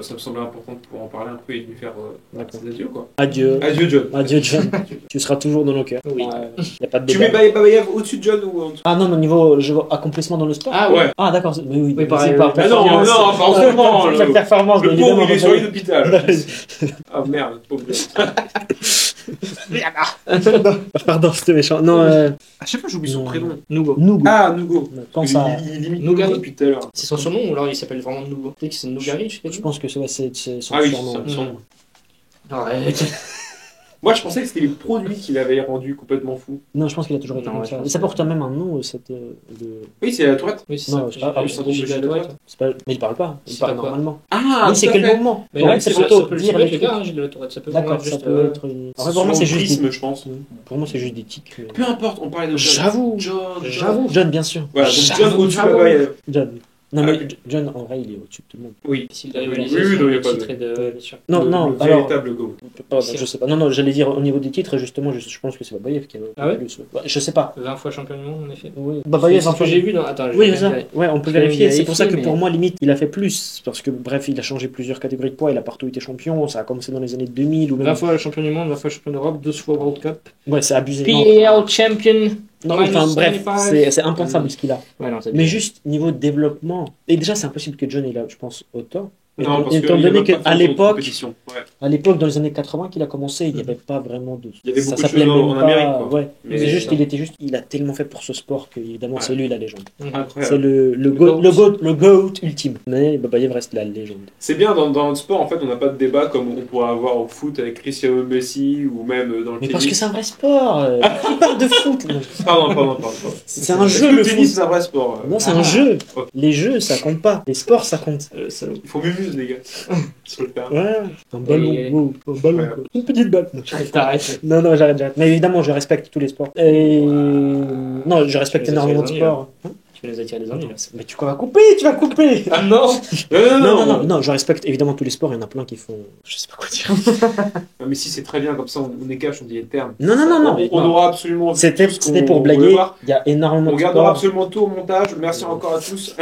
ça me semblait important de pouvoir en parler un peu et de lui faire D'accord. ses adieux, quoi. Adieu. Adieu, John. Adieu, John. Tu seras toujours dans nos cœurs. Oui. Y a pas de Tu débat. mets Babayev au-dessus de John ou en dessous? Ah non, au niveau accomplissement dans le sport. Ah ouais. Ah d'accord. Mais oui, Oui, pareil, par Mais non, performance. non, forcément. Par performance, Le bien pauvre, évidemment. il est sur l'hôpital. Ah merde, pauvre John. Pardon, c'était méchant. Non, À chaque fois, j'oublie son Non. prénom. Nougo. Nougat. Ah, Nougo. Quand ça. Il limite Nougari. Nougo depuis tout à l'heure. C'est son surnom ou alors il s'appelle vraiment Nougo? Tu sais que c'est Nougari, je sais Je pense que c'est son Ah oui, surnom. c'est son nom. Arrête. Moi, je pensais que c'était les produits qui l'avaient rendu complètement fou. Non, je pense qu'il a toujours été Non, comme je ça. pense Et ça que- porte même un nom, Oui, c'est la Tourette. Oui, c'est Non, ça. c'est pas- ah oui, J'ai syndrome de Gilles de la Tourette. Tourette. C'est pas... Mais il parle pas. Il C'est parle pas quoi. normalement. Ah, Oui, c'est que le mouvement. Mais Ouais, ouais, c'est ça plutôt peut dire le les gars, trucs. hein, Gilles de la Tourette. Ça peut D'accord, vraiment ça juste. peut être. En fait, pour moi, c'est juste. prisme, je pense. Pour moi, c'est juste des tics. Peu importe, on parlait de John. J'avoue. John. John, bien sûr. Voilà, donc J'avoue, John au-dessus de j'avoue. Babayev. John. Non, mais Ok. John, en vrai, il est au-dessus de tout le monde. Oui. S'il a Oui, rivalisé oui, sur non, y a le pas de- titre et de. Bien sûr. Non, Le non, alors. véritable go. Je sais pas. Non, non, j'allais dire au niveau des titres, justement, je pense que c'est Babayev qui a Ah ouais plus. Ouais, je sais pas. 20 fois champion du monde, en effet. Oui. C'est Babayev, ce que j'ai vu dans. Attends, je Oui, vais c'est ça. vérifier. Ouais, on peut Je vais vérifier. C'est pour ça que vérifier, pour mais- moi, limite, il a fait plus. Parce que, bref, il a changé plusieurs catégories de poids. Il a partout été champion. Ça a commencé dans les années 2000 ou même. 20 fois champion du monde, 20 fois champion d'Europe, 12 fois World Cup. Ouais, c'est abusé. Non, PL champion. non, enfin, minus bref, 25. c'est impensable ce qu'il a. Ouais, non, c'est Mais bien. juste niveau développement. Et déjà, c'est impossible que John ait là, je pense, autant. Non, parce Étant qu'il donné avait pas fait qu'à autant de l'époque, compétition. Ouais. à l'époque, dans les années 80 qu'il a commencé, il n'y avait pas vraiment de. Il y avait ça beaucoup de s'appelait choses même en pas- Amérique, quoi. Ouais. Mais C'est c'est juste, ça. il a tellement fait pour ce sport qu'évidemment, Ouais. c'est lui la légende. Mhm. C'est Incroyable. le GOAT ultime. Mais Babayev reste la légende. C'est bien, dans notre sport, en fait, on n'a pas de débat comme on pourrait avoir au foot avec Cristiano Messi ou même dans le Mais tennis. parce que c'est un vrai sport. Qui parle de foot là Pardon. C'est un Est-ce jeu que le le tennis, foot. c'est un vrai sport. Non, c'est un jeu. Ok. Les jeux, ça compte pas. Les sports, ça compte. Salaud. Il faut mumuse, les gars. Sur le terrain. Ouais, un ballon. Et- Un ballon. Ouais. Quoi. Une petite balle. T'arrêtes. Non, j'arrête. Mais évidemment, je respecte tous les sports. Non, je respecte Tu les énormément de attires les sports. Tu nous attires des ennuis là. Mais tu vas couper. Ah non. Non, je respecte évidemment tous les sports. Il y en a plein qui font. Je sais pas quoi dire. Non, mais si c'est très bien, comme ça, on est cash, on dit les termes. Non. On aura absolument. vu C'était tout ce qu'on pour voulait blaguer. voir. Il y a énormément On de gardera sports. absolument tout au montage. Merci encore à tous.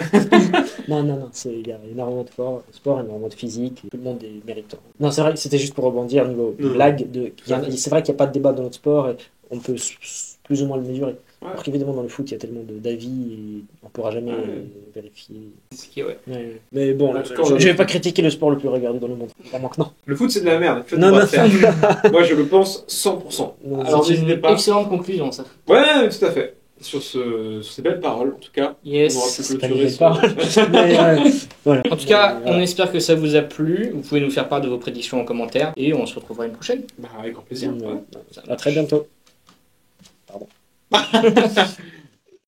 Non. Il y a énormément de sport, énormément de physique. Tout le monde est méritant. Non, c'est vrai que c'était juste pour rebondir au niveau Non. blague. C'est vrai qu'il n'y a pas de débat dans notre sport. Et on peut plus ou moins le mesurer. Ouais. Alors qu'évidemment, dans le foot, il y a tellement d'avis et on pourra jamais Ouais. vérifier. C'est ce qui est, ouais. Ouais. Mais bon, Le sport, je vais pas critiquer le sport le plus regardé dans le monde. Vraiment que non. Le foot, c'est de la merde. Faites Non, pas non. faire. Moi, je le pense 100%. Non, Alors, C'est n'hésitez une pas. excellente conclusion, ça. Ouais, tout à fait. Sur ces belles paroles, en tout cas. On aura Yes. pu c'est pas clôturer les paroles. Mais, ouais. Voilà. En tout cas, Voilà. on espère que ça vous a plu. Vous pouvez nous faire part de vos prédictions en commentaire et on se retrouvera une prochaine. Bah, avec grand plaisir. Ouais. Ouais. À très bientôt. Pardon.